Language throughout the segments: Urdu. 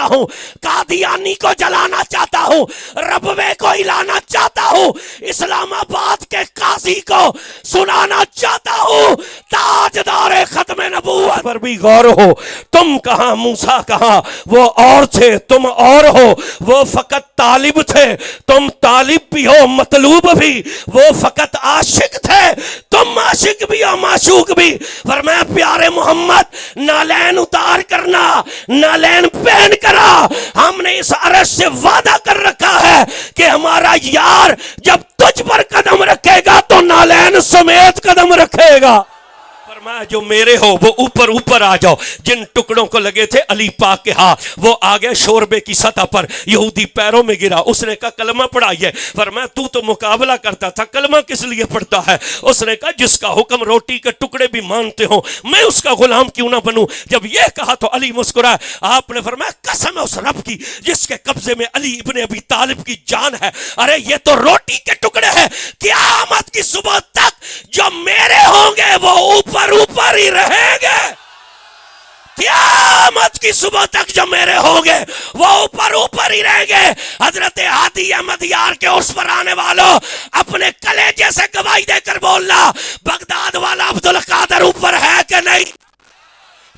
چاہتا ہوں، قادیانی کو جلانا چاہتا ہوں، ربوے کو ہلانا چاہتا ہوں، اسلام آباد کے قاضی کو سنانا چاہتا ہوں، تاجدار ختم نبوت پر بھی غور ہو۔ تم کہاں، موسیٰ کہاں، وہ اور تھے تم اور ہو، وہ فقط طالب تھے تم طالب بھی ہو، مطلوب بھی، وہ فقط عاشق تھے تم عاشق بھی ہو، معشوق بھی۔ فرمایا پیارے محمد نالین اتار کرنا، نالین پہن کرا، ہم نے اس عرش سے وعدہ کر رکھا ہے کہ ہمارا یار جب تجھ پر قدم رکھے گا تو نالین سمیت قدم رکھے گا۔ فرمایا جو میرے ہو وہ اوپر اوپر آ جاؤ۔ جن ٹکڑوں کو لگے تھے علی پاک کے ہاں وہ آگے شوربے کی سطح پر، یہودی پیروں میں گرا، اس نے کہا کلمہ پڑھائیے۔ فرمایا تو مقابلہ کرتا تھا، کلمہ کس لیے پڑھتا ہے؟ اس نے کہا جس کا حکم روٹی کے ٹکڑے بھی مانتے ہوں میں اس کا غلام کیوں نہ بنوں۔ جب یہ کہا تو علی مسکرا، آپ نے فرمایا قسم ہے اس رب کی جس کے قبضے میں علی ابن ابی طالب کی جان ہے، ارے یہ تو روٹی کے ٹکڑے ہیں، قیامت کی صبح تک جو میرے ہوں گے وہ اوپر اوپر ہی رہیں گے، قیامت کی صبح تک جو میرے ہوں گے وہ اوپر اوپر ہی رہیں گے۔ حضرت ہادی احمد یار کے اس پر آنے والوں اپنے کلیجے سے گواہی دے کر بولنا، بغداد والا عبدالقادر اوپر ہے کہ نہیں؟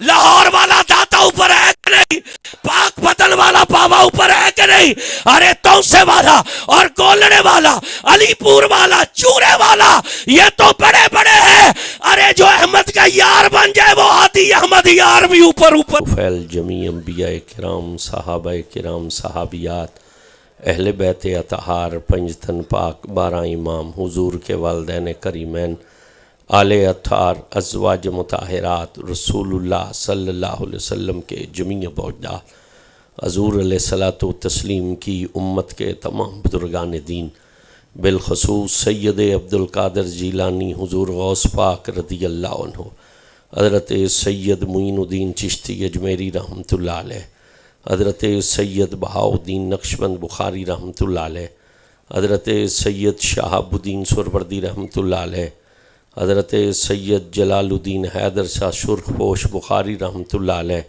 لاہور والا داتا اوپر ہے کہ نہیں؟ پاک پتن والا بابا اوپر ہے کہ نہیں؟ ارے توسے والا اور گولڑے والا، علی پور والا، چورے والا، یہ تو بڑے بڑے ہیں، ارے جو احمد کا یار بن جائے وہ ہادی احمد یار بھی اوپر اوپر۔ فیل جمیع انبیاء کرام، صحابہ کرام، صحابیات، اہل بیت اطہار، پنجتن پاک، 12 امام، حضور کے والدین کریمین، آل اطہار، ازواج مطہرات، رسول اللہ صلی اللہ علیہ وسلم کے جمیع بعدات، حضور علیہ الصلوۃ والتسلیم کی امت کے تمام بزرگان دین، بالخصوص سید عبدالقادر جیلانی حضور غوث پاک رضی اللہ عنہ، حضرت سید معین الدین چشتی اجمیری رحمۃ اللہ علیہ، حضرت سید بہاؤالدین نقشبند بخاری رحمۃ اللہ علیہ، حضرت سید شہاب الدین سہروردی رحمۃ اللہ علیہ، حضرت سید جلال الدین حیدر شاہ سرخ پوش بخاری رحمۃ اللہ علیہ،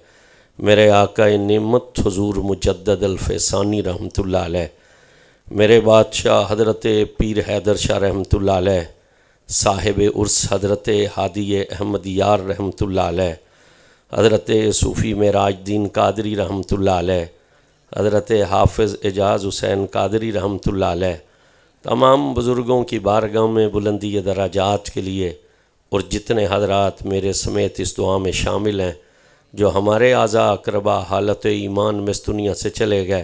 میرے آقا نعمت حضور مجدد الفیسانی رحمۃ اللہ علیہ، میرے بادشاہ حضرت پیر حیدر شاہ رحمۃ اللہ علیہ، صاحب عرس حضرت ہادی احمد یار رحمۃ اللہ علیہ، حضرت صوفی معراج الدین قادری رحمۃ اللہ علیہ، حضرت حافظ اعجاز حسین قادری رحمۃ اللہ علیہ، تمام بزرگوں کی بارگاہ میں بلندی درجات کے لیے، اور جتنے حضرات میرے سمیت اس دعا میں شامل ہیں جو ہمارے اعزاء اقربا حالت ایمان میں اس دنیا سے چلے گئے،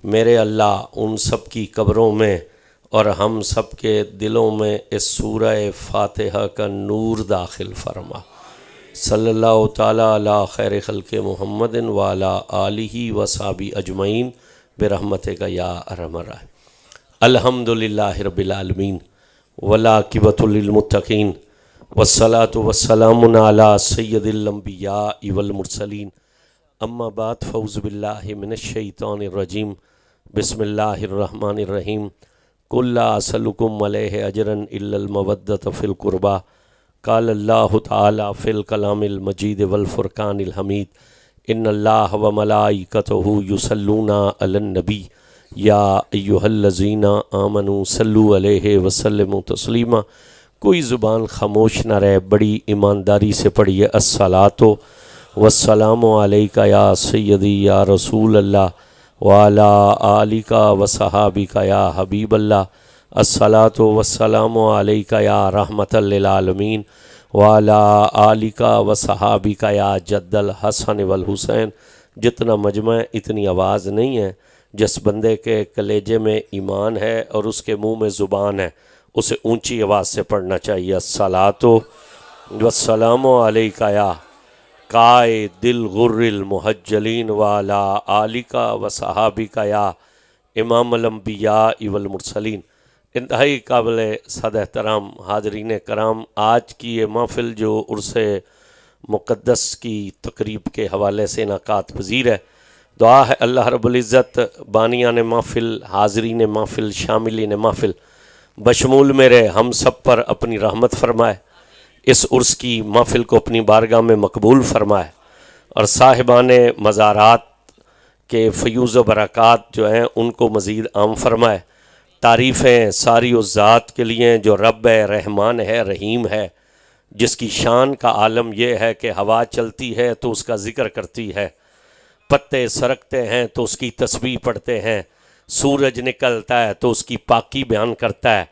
میرے اللہ ان سب کی قبروں میں اور ہم سب کے دلوں میں اس سورہ فاتحہ کا نور داخل فرما۔ صلی اللہ تعالیٰ علی خیر خلق محمد وعلی آلہ وصحبہ اجمعین برحمتک یا ارحم الراحمین۔ الحمدللہ رب العالمین والعاقبۃ للمتقین والصلاة والسلام علی سید الانبیاء والمرسلین، اما بعد فاعوذ باللہ من الشیطان الرجیم، بسم اللہ الرحمن الرحیم، قل لا اسألکم علیہ اجرا الا المودۃ فی القربى، قال اللہ تعالی فی الکلام المجید والفرقان الحمید، ان اللہ وملائکتہ یصلون علی النبی یا ایہا الذین آمنوا صلوا علیہ وسلموا تسلیما۔ کوئی زبان خاموش نہ رہے، بڑی ایمانداری سے پڑھیے، الصلاۃ والسلام علیک یا سیدی یا رسول اللہ وعلی آلک وصحابک یا حبیب اللہ، الصلاۃ والسلام علیک یا رحمۃ للعالمین وعلی آلک وصحابک یا جد الحسن والحسین۔ جتنا مجمع اتنی آواز نہیں ہے، جس بندے کے کلیجے میں ایمان ہے اور اس کے منہ میں زبان ہے اسے اونچی آواز سے پڑھنا چاہیے، الصلاۃ والسلام علیک یا قائد الغر المحجلین وعلی آلک وصحابک یا امام الانبیاء والمرسلین۔ انتہائی قابل صد احترام حاضرین کرام، آج کی یہ محفل جو عرس مقدس کی تقریب کے حوالے سے انعقاد پذیر ہے، دعا ہے اللہ رب العزت بانیان محفل، حاضرین محفل، شاملین محفل بشمول میرے ہم سب پر اپنی رحمت فرمائے، اس عرس کی محفل کو اپنی بارگاہ میں مقبول فرمائے، اور صاحبان مزارات کہ فیوز و برکات جو ہیں ان کو مزید عام فرمائے۔ تعریفیں ساری اس ذات کے لیے جو رب ہے، رحمان ہے، رحیم ہے، جس کی شان کا عالم یہ ہے کہ ہوا چلتی ہے تو اس کا ذکر کرتی ہے، پتے سرکتے ہیں تو اس کی تسبیح پڑھتے ہیں، سورج نکلتا ہے تو اس کی پاکی بیان کرتا ہے،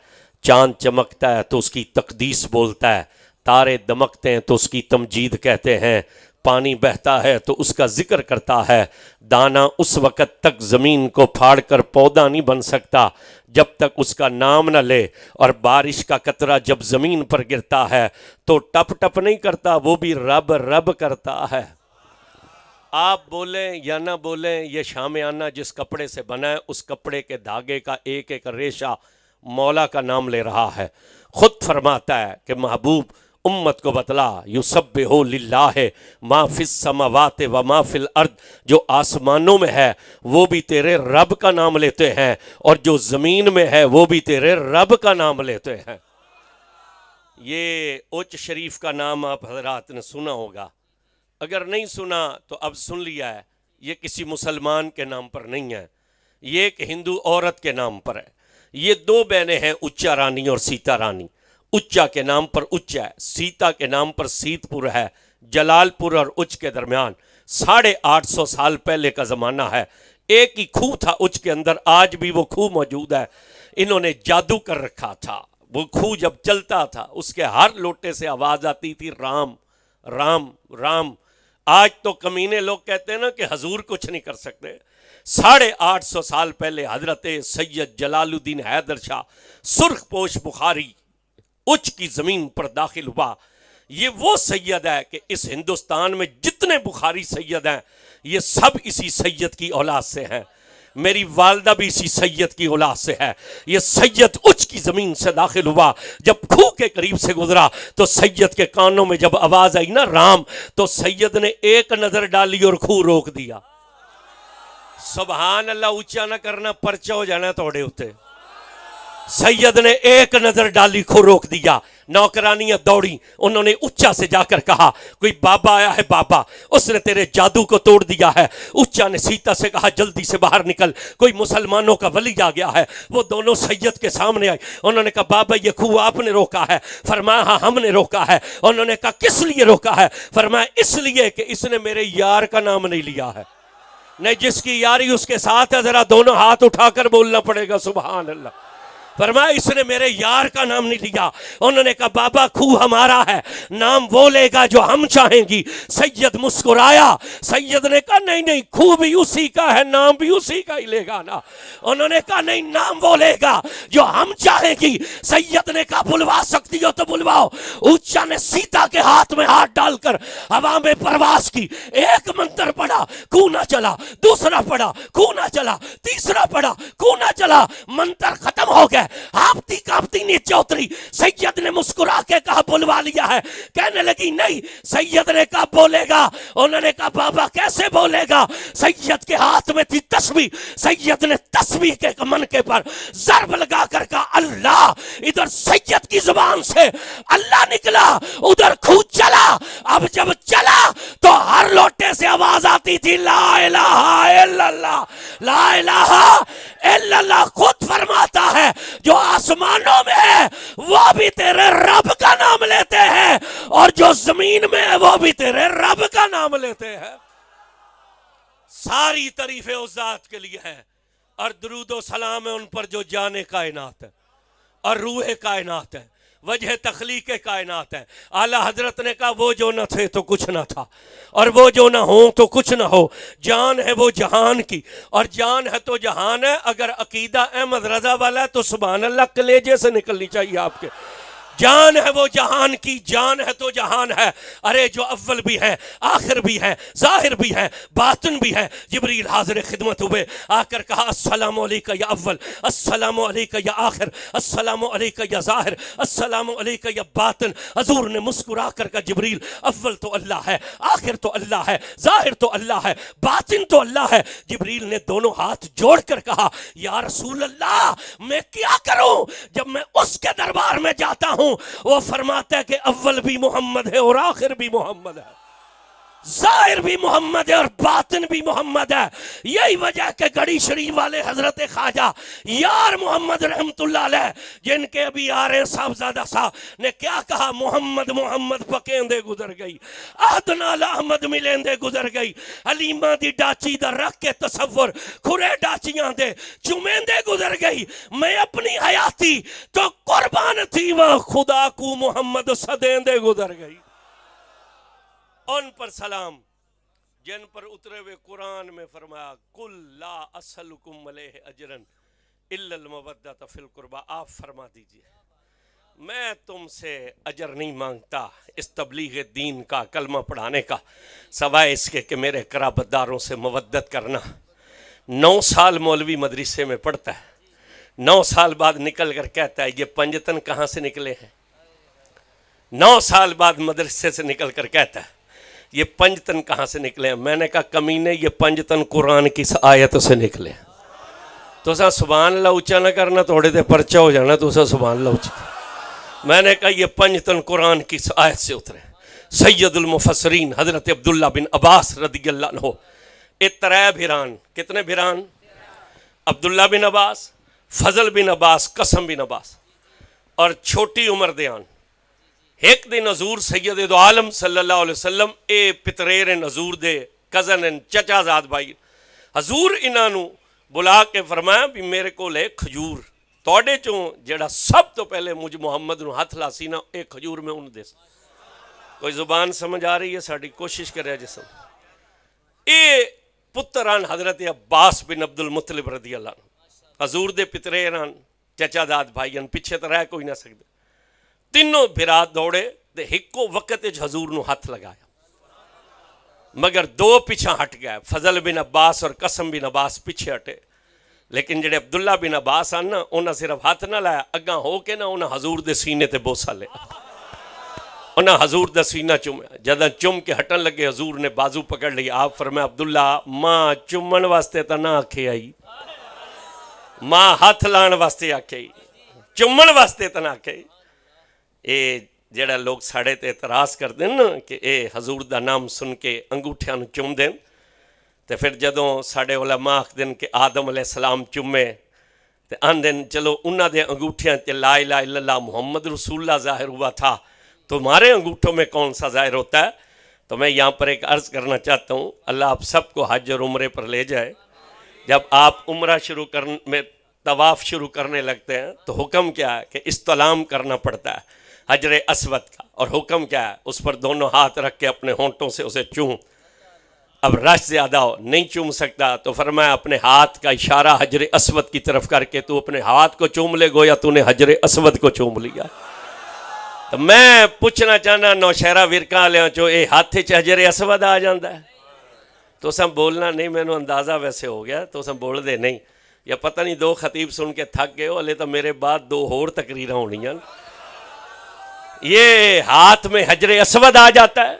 چاند چمکتا ہے تو اس کی تقدیس بولتا ہے، تارے دمکتے ہیں تو اس کی تمجید کہتے ہیں، پانی بہتا ہے تو اس کا ذکر کرتا ہے، دانا اس وقت تک زمین کو پھاڑ کر پودا نہیں بن سکتا جب تک اس کا نام نہ لے، اور بارش کا قطرہ جب زمین پر گرتا ہے تو ٹپ ٹپ نہیں کرتا، وہ بھی رب رب کرتا ہے۔ آپ بولیں یا نہ بولیں، یہ شامیانہ جس کپڑے سے بنا ہے اس کپڑے کے دھاگے کا ایک ایک ریشہ مولا کا نام لے رہا ہے۔ خود فرماتا ہے کہ محبوب امت کو بتلا، یسبح للہ ما فی السماوات و ما فی الارض، جو آسمانوں میں ہے وہ بھی تیرے رب کا نام لیتے ہیں، اور جو زمین میں ہے وہ بھی تیرے رب کا نام لیتے ہیں۔ یہ اوچ شریف کا نام آپ حضرات نے سنا ہوگا، اگر نہیں سنا تو اب سن لیا ہے۔ یہ کسی مسلمان کے نام پر نہیں ہے، یہ ایک ہندو عورت کے نام پر ہے۔ یہ دو بہنیں ہیں، اچا رانی اور سیتا رانی۔ اچا کے نام پر اچا ہے، سیتا کے نام پر سیت پور ہے۔ جلال پور اور اچ کے درمیان 850 سال پہلے کا زمانہ ہے۔ ایک ہی کھو تھا اچ کے اندر، آج بھی وہ کھو موجود ہے۔ انہوں نے جادو کر رکھا تھا، وہ کھو جب چلتا تھا اس کے ہر لوٹے سے آواز آتی تھی رام رام رام۔ آج تو کمینے لوگ کہتے ہیں نا کہ حضور کچھ نہیں کر سکتے۔ 850 سال پہلے حضرت سید جلال الدین حیدر شاہ سرخ پوش بخاری اچ کی زمین پر داخل ہوا۔ یہ وہ سید ہے کہ اس ہندوستان میں جتنے بخاری سید ہیں یہ سب اسی سید کی اولاد سے ہیں۔ میری والدہ بھی اسی سید کی اولاد سے ہے۔ یہ سید اچ کی زمین سے داخل ہوا، جب کھو کے قریب سے گزرا تو سید کے کانوں میں جب آواز آئی نا رام، تو سید نے ایک نظر ڈالی اور کھو روک دیا۔ سبحان اللہ، اونچا نہ کرنا، پرچہ ہو جانا توڑے ہوتے۔ سید نے ایک نظر ڈالی، کھو روک دیا۔ نوکرانیاں دوڑی، انہوں نے اچا سے جا کر کہا کوئی بابا آیا ہے بابا، اس نے تیرے جادو کو توڑ دیا ہے۔ اچا نے سیتا سے کہا جلدی سے باہر نکل، کوئی مسلمانوں کا ولی آ گیا ہے۔ وہ دونوں سید کے سامنے آئے، انہوں نے کہا بابا یہ کھو آپ نے روکا ہے؟ فرمایا ہاں ہم نے روکا ہے۔ انہوں نے کہا کس لیے روکا ہے؟ فرمایا اس لیے کہ اس نے میرے یار کا نام نہیں لیا ہے۔ نہیں، جس کی یاری اس کے ساتھ ہے ذرا دونوں ہاتھ اٹھا کر بولنا پڑے گا سبحان اللہ۔ فرمایا اس نے میرے یار کا نام نہیں لیا۔ انہوں نے کہا بابا کھو ہمارا ہے، نام وہ لے گا جو ہم چاہیں گی۔ سید مسکرایا، سید نے کہا نہیں نہیں، کھو بھی اسی کا ہے، نام بھی اسی کا ہی لے گا نا۔ انہوں نے کہا نہیں، نام وہ لے گا جو ہم چاہیں گی۔ سید نے کہا بلوا سکتی ہو تو بلواؤ۔ اچا نے سیتا کے ہاتھ میں ہاتھ ڈال کر ہوا میں پرواز کی، ایک منتر پڑھا، کھو نہ چلا، دوسرا پڑھا، کھو نہ چلا، تیسرا پڑھا، کھو نہ چلا، منتر ختم ہو گیا۔ ہاپتی کانپتی نیچے اتری۔ سید نے مسکرا کے کہا بلوا لیا ہے، کہنے لگی نہیں۔ سید نے کہا بولے گا۔ انہوں نے کہا بابا کیسے بولے گا؟ سید کے ہاتھ میں تھی تسبیح، سید نے تسبیح کے منکے پر ضرب لگا کر کہا اللہ۔ ادھر سید کی زبان سے اللہ نکلا، ادھر کھو چلا۔ اب جب چلا تو ہر لوٹے سے آواز آتی تھی لا الہ الا اللہ، لا الہ الا اللہ۔ خود فرماتا ہے جو آسمانوں میں ہے وہ بھی تیرے رب کا نام لیتے ہیں، اور جو زمین میں ہے وہ بھی تیرے رب کا نام لیتے ہیں۔ ساری تعریفیں اس ذات کے لیے ہیں، اور درود و سلام ہے ان پر جو جان کائنات ہے اور روح کائنات ہے، وجہ تخلیق کائنات ہے۔ اعلیٰ حضرت نے کہا وہ جو نہ تھے تو کچھ نہ تھا، اور وہ جو نہ ہوں تو کچھ نہ ہو۔ جان ہے وہ جہان کی، اور جان ہے تو جہان ہے۔ اگر عقیدہ احمد رضا والا ہے تو سبحان اللہ کلیجے سے نکلنی چاہیے آپ کے۔ جان ہے وہ جہان کی، جان ہے تو جہان ہے۔ ارے جو اول بھی ہے، آخر بھی ہے، ظاہر بھی ہے، باطن بھی ہے۔ جبریل حاضر خدمت ہوئے، آ کر کہا السلام علیکہ یا اول، السلام علیکہ یا آخر، السلام علیکہ یا ظاہر، السلام علیکہ یا باطن۔ حضور نے مسکرا کر کہا جبریل اول تو اللہ ہے، آخر تو اللہ ہے، ظاہر تو اللہ ہے، باطن تو اللہ ہے۔ جبریل نے دونوں ہاتھ جوڑ کر کہا یا رسول اللہ میں کیا کروں جب میں اس کے دربار میں جاتا ہوں؟ وہ فرماتا ہے کہ اول بھی محمد ہے اور آخر بھی محمد ہے۔ ظاہر بھی محمد ہے اور باطن بھی محمد ہے. یہی وجہ کہ گڑی شریف والے حضرت خواجہ یار محمد رحمت اللہ علیہ جن کے ابھی آ رہے صاحبزادہ صاحب نے کیا کہا؟ محمد محمد پکیندے گزر گئی، آدنال احمد ملیندے گزر گئی، حلیمہ دی ڈاچی دا رکھ کے تصور کھرے ڈاچیاں دے چمیندے گزر گئی. میں اپنی حیاتی تو قربان تھی وہ خدا کو محمد صدیندے گزر گئی. ان پر سلام جن پر اترے ہوئے قرآن میں فرمایا کل لا اسلکم علیہ اجرا الا المودۃ فی القربى. آپ فرما دیجئے میں تم سے اجر نہیں مانگتا اس تبلیغ دین کا، کلمہ پڑھانے کا، سوائے اس کے کہ میرے قرابت داروں سے مودت کرنا. 9 سال مولوی مدرسے میں پڑھتا ہے، 9 سال بعد نکل کر کہتا ہے یہ پنجتن کہاں سے نکلے ہیں. 9 سال بعد مدرسے سے نکل کر کہتا ہے یہ پنجتن کہاں سے نکلے ہیں. میں نے کہا کمینے یہ پنجتن قرآن کی آیت سے نکلے. تو سا سبحان اللہ اونچا نہ کرنا، تھوڑے دے پرچہ ہو جانا. تو سا سبحان اللہ اونچا. میں نے کہا یہ پنجتن قرآن کی آیت سے اترے. سید المفسرین حضرت عبداللہ بن عباس رضی اللہ عنہ، اترے بھیران. کتنے بھیران؟ عبداللہ بن عباس، فضل بن عباس، قسم بن عباس، اور چھوٹی عمر دیان. ایک دن حضور سید دو عالم صلی اللہ علیہ وسلم اے پتریر حضور دے کزن چچا زاد بھائی حضور انہاں نو بلا کے فرمایا بھی میرے کو لے کھجور توڑے چوں جڑا سب تو پہلے مجھ محمد نو ہاتھ لاسی نا ایک کھجور میں ان دے. کوئی زبان سمجھ آ رہی ہے؟ ساڑی کوشش کرے جسم. اے پتران حضرت عباس بن عبد المطلب رضی اللہ عنہ حضور دے پتریران چچا زاد بھائیان پیچھے تو رہ کوئی نہ سکتے. تینوں بھرا دوڑے دے ہکو وقت حضور نو ہاتھ لگایا، مگر 2 پیچھا ہٹ گئے. فضل بن عباس اور قسم بن عباس پیچھے ہٹے، لیکن جڑے عبداللہ بن عباس آنا انہاں صرف ہاتھ نہ لایا، اگاں ہو کے نا انہاں حضور دے سینے تے بوسا لیا. انہاں حضور دا سینہ چومیا. جدہ چم کے ہٹن لگے حضور نے بازو پکڑ لی. آپ فرمایا عبداللہ ماں چمن واسطے تا نہ آکھے آئی، ماں ہاتھ لان واسطے آکھے آئی، چمن واسطے تا نہ آکھے آئی. اے جڑا لوگ ساڑے تے اعتراض کر دیں نا کہ اے حضور دا نام سن کے انگوٹھیاں نو چم دیں، تے پھر جدوں ساڑے علماء آکھ دیں کہ آدم علیہ السلام چمے تے آن دیں چلو انہاں دے انگوٹھیاں تے لا الہ الا اللہ محمد رسول اللہ ظاہر ہوا تھا، تمہارے انگوٹھوں میں کون سا ظاہر ہوتا ہے؟ تو میں یہاں پر ایک عرض کرنا چاہتا ہوں، اللہ آپ سب کو حج اور عمرے پر لے جائے. جب آپ عمرہ شروع کرنے میں طواف شروع کرنے لگتے ہیں تو حکم کیا ہے کہ استلام کرنا پڑتا ہے حجر اسود کا، اور حکم کیا ہے اس پر دونوں ہاتھ رکھ کے اپنے ہونٹوں سے اسے چوم. اب رش زیادہ ہو نہیں چوم سکتا تو فرمایا اپنے ہاتھ کا اشارہ حجر اسود کی طرف کر کے تو اپنے ہاتھ کو چوم لے گو یا تو نے حجر اسود کو چوم لیا. تو میں پوچھنا چاہنا نوشہرہ ورکاں لیاں چو اے ہاتھ چ حجر اسود آ جاندہ ہے؟ تو سم بولنا نہیں، میں نے اندازہ ویسے ہو گیا، تو سم بول دے نہیں. یا پتہ نہیں 2 خطیب سن کے تھک گئے ہو، علی تو میرے بعد 2 اور تقریریں ہونی ہیں. یہ ہاتھ میں حجر اسود آ جاتا ہے.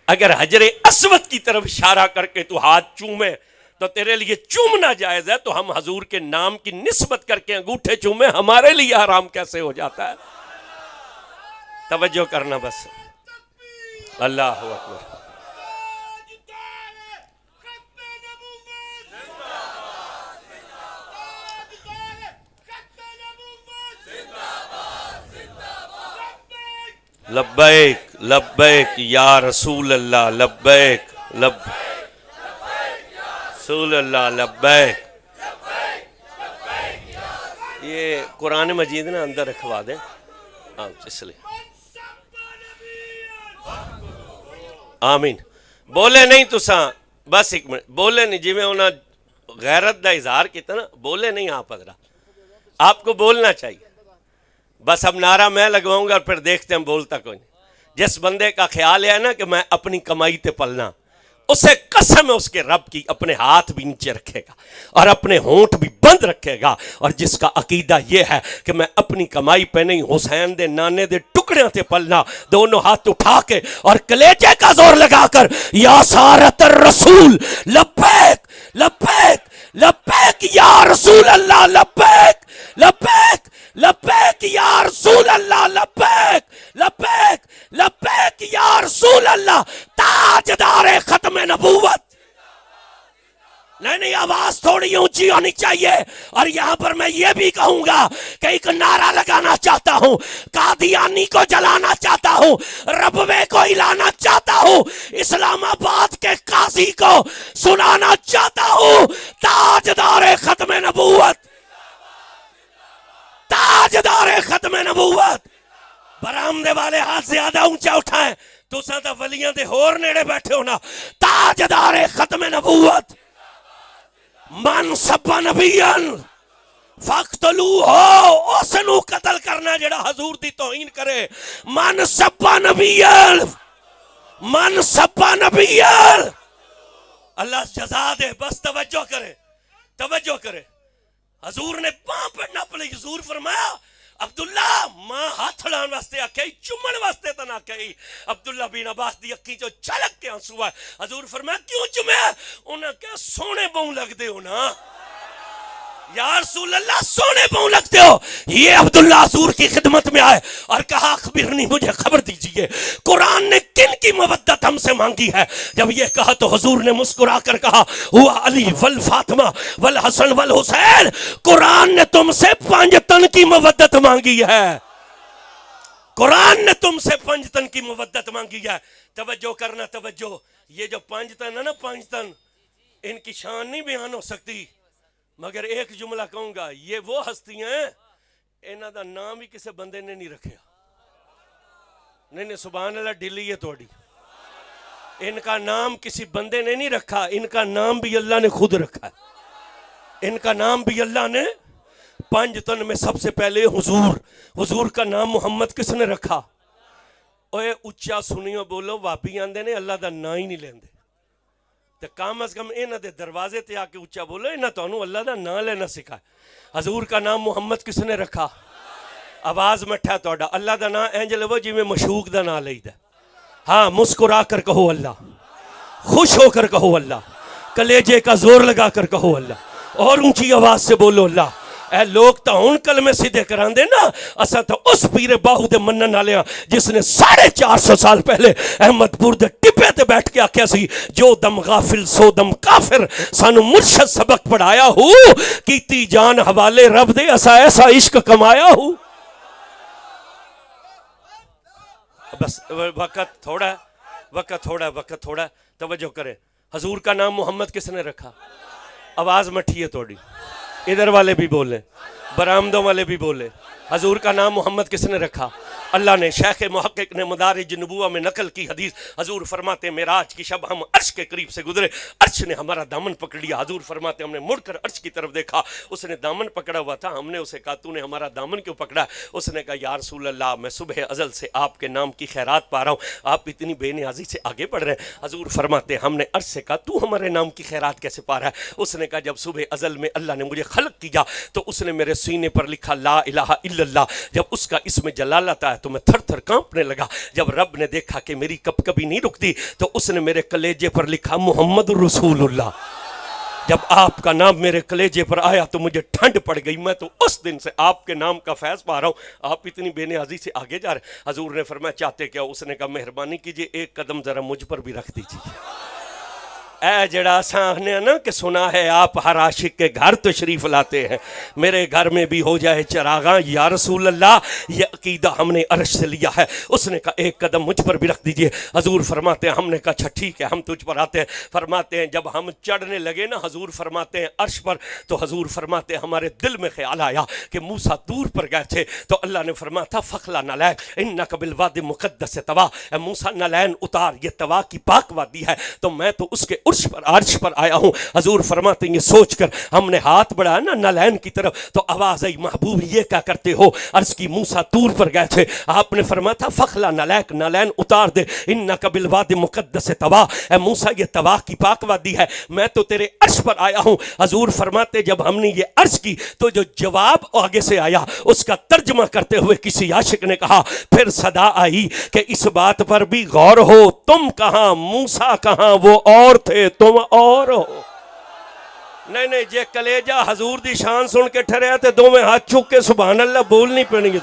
اگر حجر اسود کی طرف اشارہ کر کے تو ہاتھ چومے تو تیرے لیے چومنا جائز ہے، تو ہم حضور کے نام کی نسبت کر کے انگوٹھے چومے ہمارے لیے حرام کیسے ہو جاتا ہے؟ توجہ کرنا بس. اللہ اکبر. لبیک لبیک یا رسول اللہ، لبیک رسول اللہ، لبیک. یہ قرآن مجید نا اندر رکھوا دیں اس لیے. آمین. بولے نہیں تساں بس ایک منٹ بولے نہیں، جی میں انہاں غیرت دا اظہار کیتا نا، بولے نہیں آپ حضرات، آپ کو بولنا چاہیے. بس اب نعرہ میں لگواؤں گا اور پھر دیکھتے ہیں بولتا کوئی نہیں. جس بندے کا خیال ہے نا کہ میں اپنی کمائی تے پلنا، اسے قسم ہے اس کے رب کی اپنے ہاتھ بھی نیچے رکھے گا اور اپنے ہونٹ بھی بند رکھے گا. اور جس کا عقیدہ یہ ہے کہ میں اپنی کمائی پہ نہیں حسین دے نانے دے ٹکڑیاں تے پلنا، دونوں ہاتھ اٹھا کے اور کلیجے کا زور لگا کر یا سارت الرسول لبیک لبیک لبیک یا رسول اللہ، لبیک لبیک لبیک یا رسول اللہ، لبیک لبیک لبیک یا رسول اللہ. تاجدار نہیں آواز تھوڑی اونچی ہونی چاہیے. اور یہاں پر میں یہ بھی کہوں گا کہ ایک نعرہ لگانا چاہتا ہوں, قادیانی کو جلانا چاہتا ہوں, ربوے کو ہلانا چاہتا ہوں, اسلام آباد کے قاضی کو سنانا چاہتا ہوں, تاجدار ختم نبوت, تاجدار ختم نبوت. برآمدے والے ہاتھ زیادہ اونچا اٹھائیں, تساں تے ولیاں دے ہور نیڑے بیٹھے ہو نا. تاجدار ختم نبوت. من سب نبیان فقتلوہ, اس نو قتل کرنا جڑا حضور دی توہین کرے. من سب نبیان, من سب نبیان. اللہ جزا دے, بس توجہ کرے, توجہ کرے. حضور نے پاں پہ نپ لی. حضور فرمایا عبداللہ ماں ہاتھ لان واسطے آکھئی, چمن واسطے تا نہ کہی. عبداللہ بن عباس دی اکھی جو چھلک کے آنسو آئے. حضور فرمایا کیوں چمے؟ انہاں کہا سونے بہوں لگ دے ہو نا یا رسول اللہ, سونے بہوں لگتے ہو. یہ عبداللہ حضور کی خدمت میں آئے اور کہا اخبرنی, مجھے خبر دیجئے قرآن نے کن کی مودت ہم سے مانگی ہے. جب یہ کہا تو حضور نے مسکرا کر کہا ہوا علی والفاطمہ والحسن والحسین, قرآن نے تم سے 5 تن کی مودت مانگی ہے. قرآن نے تم سے 5 تن کی مودت مانگی ہے. توجہ کرنا, توجہ. یہ جو 5 تن ہے نا, 5 تن, ان کی شان نہیں بیان ہو سکتی, مگر ایک جملہ کہوں گا, یہ وہ ہستیاں ہیں انہاں دا نام ہی کسے بندے نے نہیں رکھیا. نہیں سبحان اللہ, ڈلی ہے توڑی. ان کا نام کسی بندے نے نہیں رکھا, ان کا نام بھی اللہ نے خود رکھا. ان کا نام بھی اللہ نے. 5 تن میں سب سے پہلے حضور. حضور کا نام محمد کس نے رکھا؟ اوے اچھا سنیو بولو, وابی آندے نے اللہ دا نا ہی نہیں لیندے. تو کم از کم انہاں دے دروازے تے آ کے اچھا بولو, انہاں تانوں اللہ دا نا لینا سکھائے. حضور کا نام محمد کس نے رکھا؟ آواز مٹھا توڑا. اللہ دا نا اینج لو جی میں مشوق دا نا لئی دا. ہاں, مسکرا کر کہو اللہ, خوش ہو کر کہو اللہ, کلیجے کا زور لگا کر کہو اللہ, اور اونچی آواز سے بولو اللہ. اے لوگ تا ہون کلمے سیدھے کران دے نا, اسا تا اس پیر باہو دے منن آلیا جس نے 450 سال پہلے احمد پور دے ٹپے تے بیٹھ کے آکھیا سی جو دم غافل سو دم کافر, سانو مرشد سبق پڑھایا ہو, کیتی جان حوالے رب دے, اسا ایسا عشق کمایا ہو. بس وقت تھوڑا ہے, وقت تھوڑا ہے, وقت تھوڑا ہے, توجہ کریں. حضور کا نام محمد کس نے رکھا؟ آواز مٹھی ہے توڑی. ادھر والے بھی بولے, برآمدوں والے بھی بولے. حضور کا نام محمد کس نے رکھا؟ اللہ نے. شیخ محقق نے مدارج نبوہ میں نقل کی حدیث. حضور فرماتے معراج کی شب ہم عرش کے قریب سے گزرے, عرش نے ہمارا دامن پکڑ لیا. حضور فرماتے ہم نے مڑ کر عرش کی طرف دیکھا, اس نے دامن پکڑا ہوا تھا. ہم نے اسے کہا تو نے ہمارا دامن کیوں پکڑا؟ اس نے کہا یا رسول اللہ میں صبح ازل سے آپ کے نام کی خیرات پا رہا ہوں, آپ اتنی بے نیازی سے آگے بڑھ رہے ہیں. حضور فرماتے ہم نے عرش سے کہا تو ہمارے نام کی خیرات کیسے پا رہا ہے؟ اس نے کہا جب صبح ازل میں اللہ نے مجھے خلق کیا تو اس نے میرے سینے پر لکھا لا الہ الا اللہ. جب اس کا اسم جلال آتا ہے تو میں تھر تھر کانپنے لگا. جب رب نے دیکھا کہ میری کب کبھی نہیں رکتی تو اس نے میرے کلیجے پر لکھا محمد رسول اللہ. جب آپ کا نام میرے کلیجے پر آیا تو مجھے ٹھنڈ پڑ گئی. میں تو اس دن سے آپ کے نام کا فیض پا رہا ہوں. آپ اتنی بے نیازی سے آگے جا رہے. حضور نے فرمایا چاہتے کیا؟ اس نے کہا مہربانی کیجئے ایک قدم ذرا مجھ پر بھی رکھ دیجئے. اے جڑا سامنے نا کہ سنا ہے آپ ہر عاشق کے گھر تشریف لاتے ہیں, میرے گھر میں بھی ہو جائے چراغاں یا رسول اللہ, یہ عقیدہ ہم نے عرش سے لیا ہے. اس نے کہا ایک قدم مجھ پر بھی رکھ دیجئے. حضور فرماتے ہیں ہم نے کہا اچھا ٹھیک ہے ہم تجھ پر آتے ہیں. فرماتے ہیں جب ہم چڑھنے لگے نا حضور فرماتے ہیں عرش پر, تو حضور فرماتے ہیں ہمارے دل میں خیال آیا کہ موسیٰ دور پر گئے تھے تو اللہ نے فرمایا تھا فخلا نلین انک بالوادی المقدس طوا, اے موسیٰ نلین اتار, یہ طوا کی پاک وادی ہے تو میں تو اس کے عرش پر آیا ہوں. حضور فرماتے ہیں یہ سوچ کر ہم نے ہاتھ بڑھایا نا نالین کی طرف تو آواز آئی محبوب یہ کیا کرتے ہو؟ عرض کی موسیٰ طور پر گئے تھے, آپ نے فرمایا تھا فخلا نلیک, نالین اتار دے, انک بالوادی المقدس طوا, اے موسیٰ یہ طوا کی پاک وادی ہے, میں تو تیرے عرش پر آیا ہوں. حضور فرماتے جب ہم نے یہ عرض کی تو جو جواب آگے سے آیا اس کا ترجمہ کرتے ہوئے کسی عاشق نے کہا پھر صدا آئی کہ اس بات پر بھی غور ہو, تم کہاں موسیٰ کہاں, وہ اور تھے تم اور ہو. نہیں جے کلیجہ حضور دی شان سن کے ٹھریا تے دو میں ہاتھ چک کے سبحان اللہ بولنی پڑیں گے.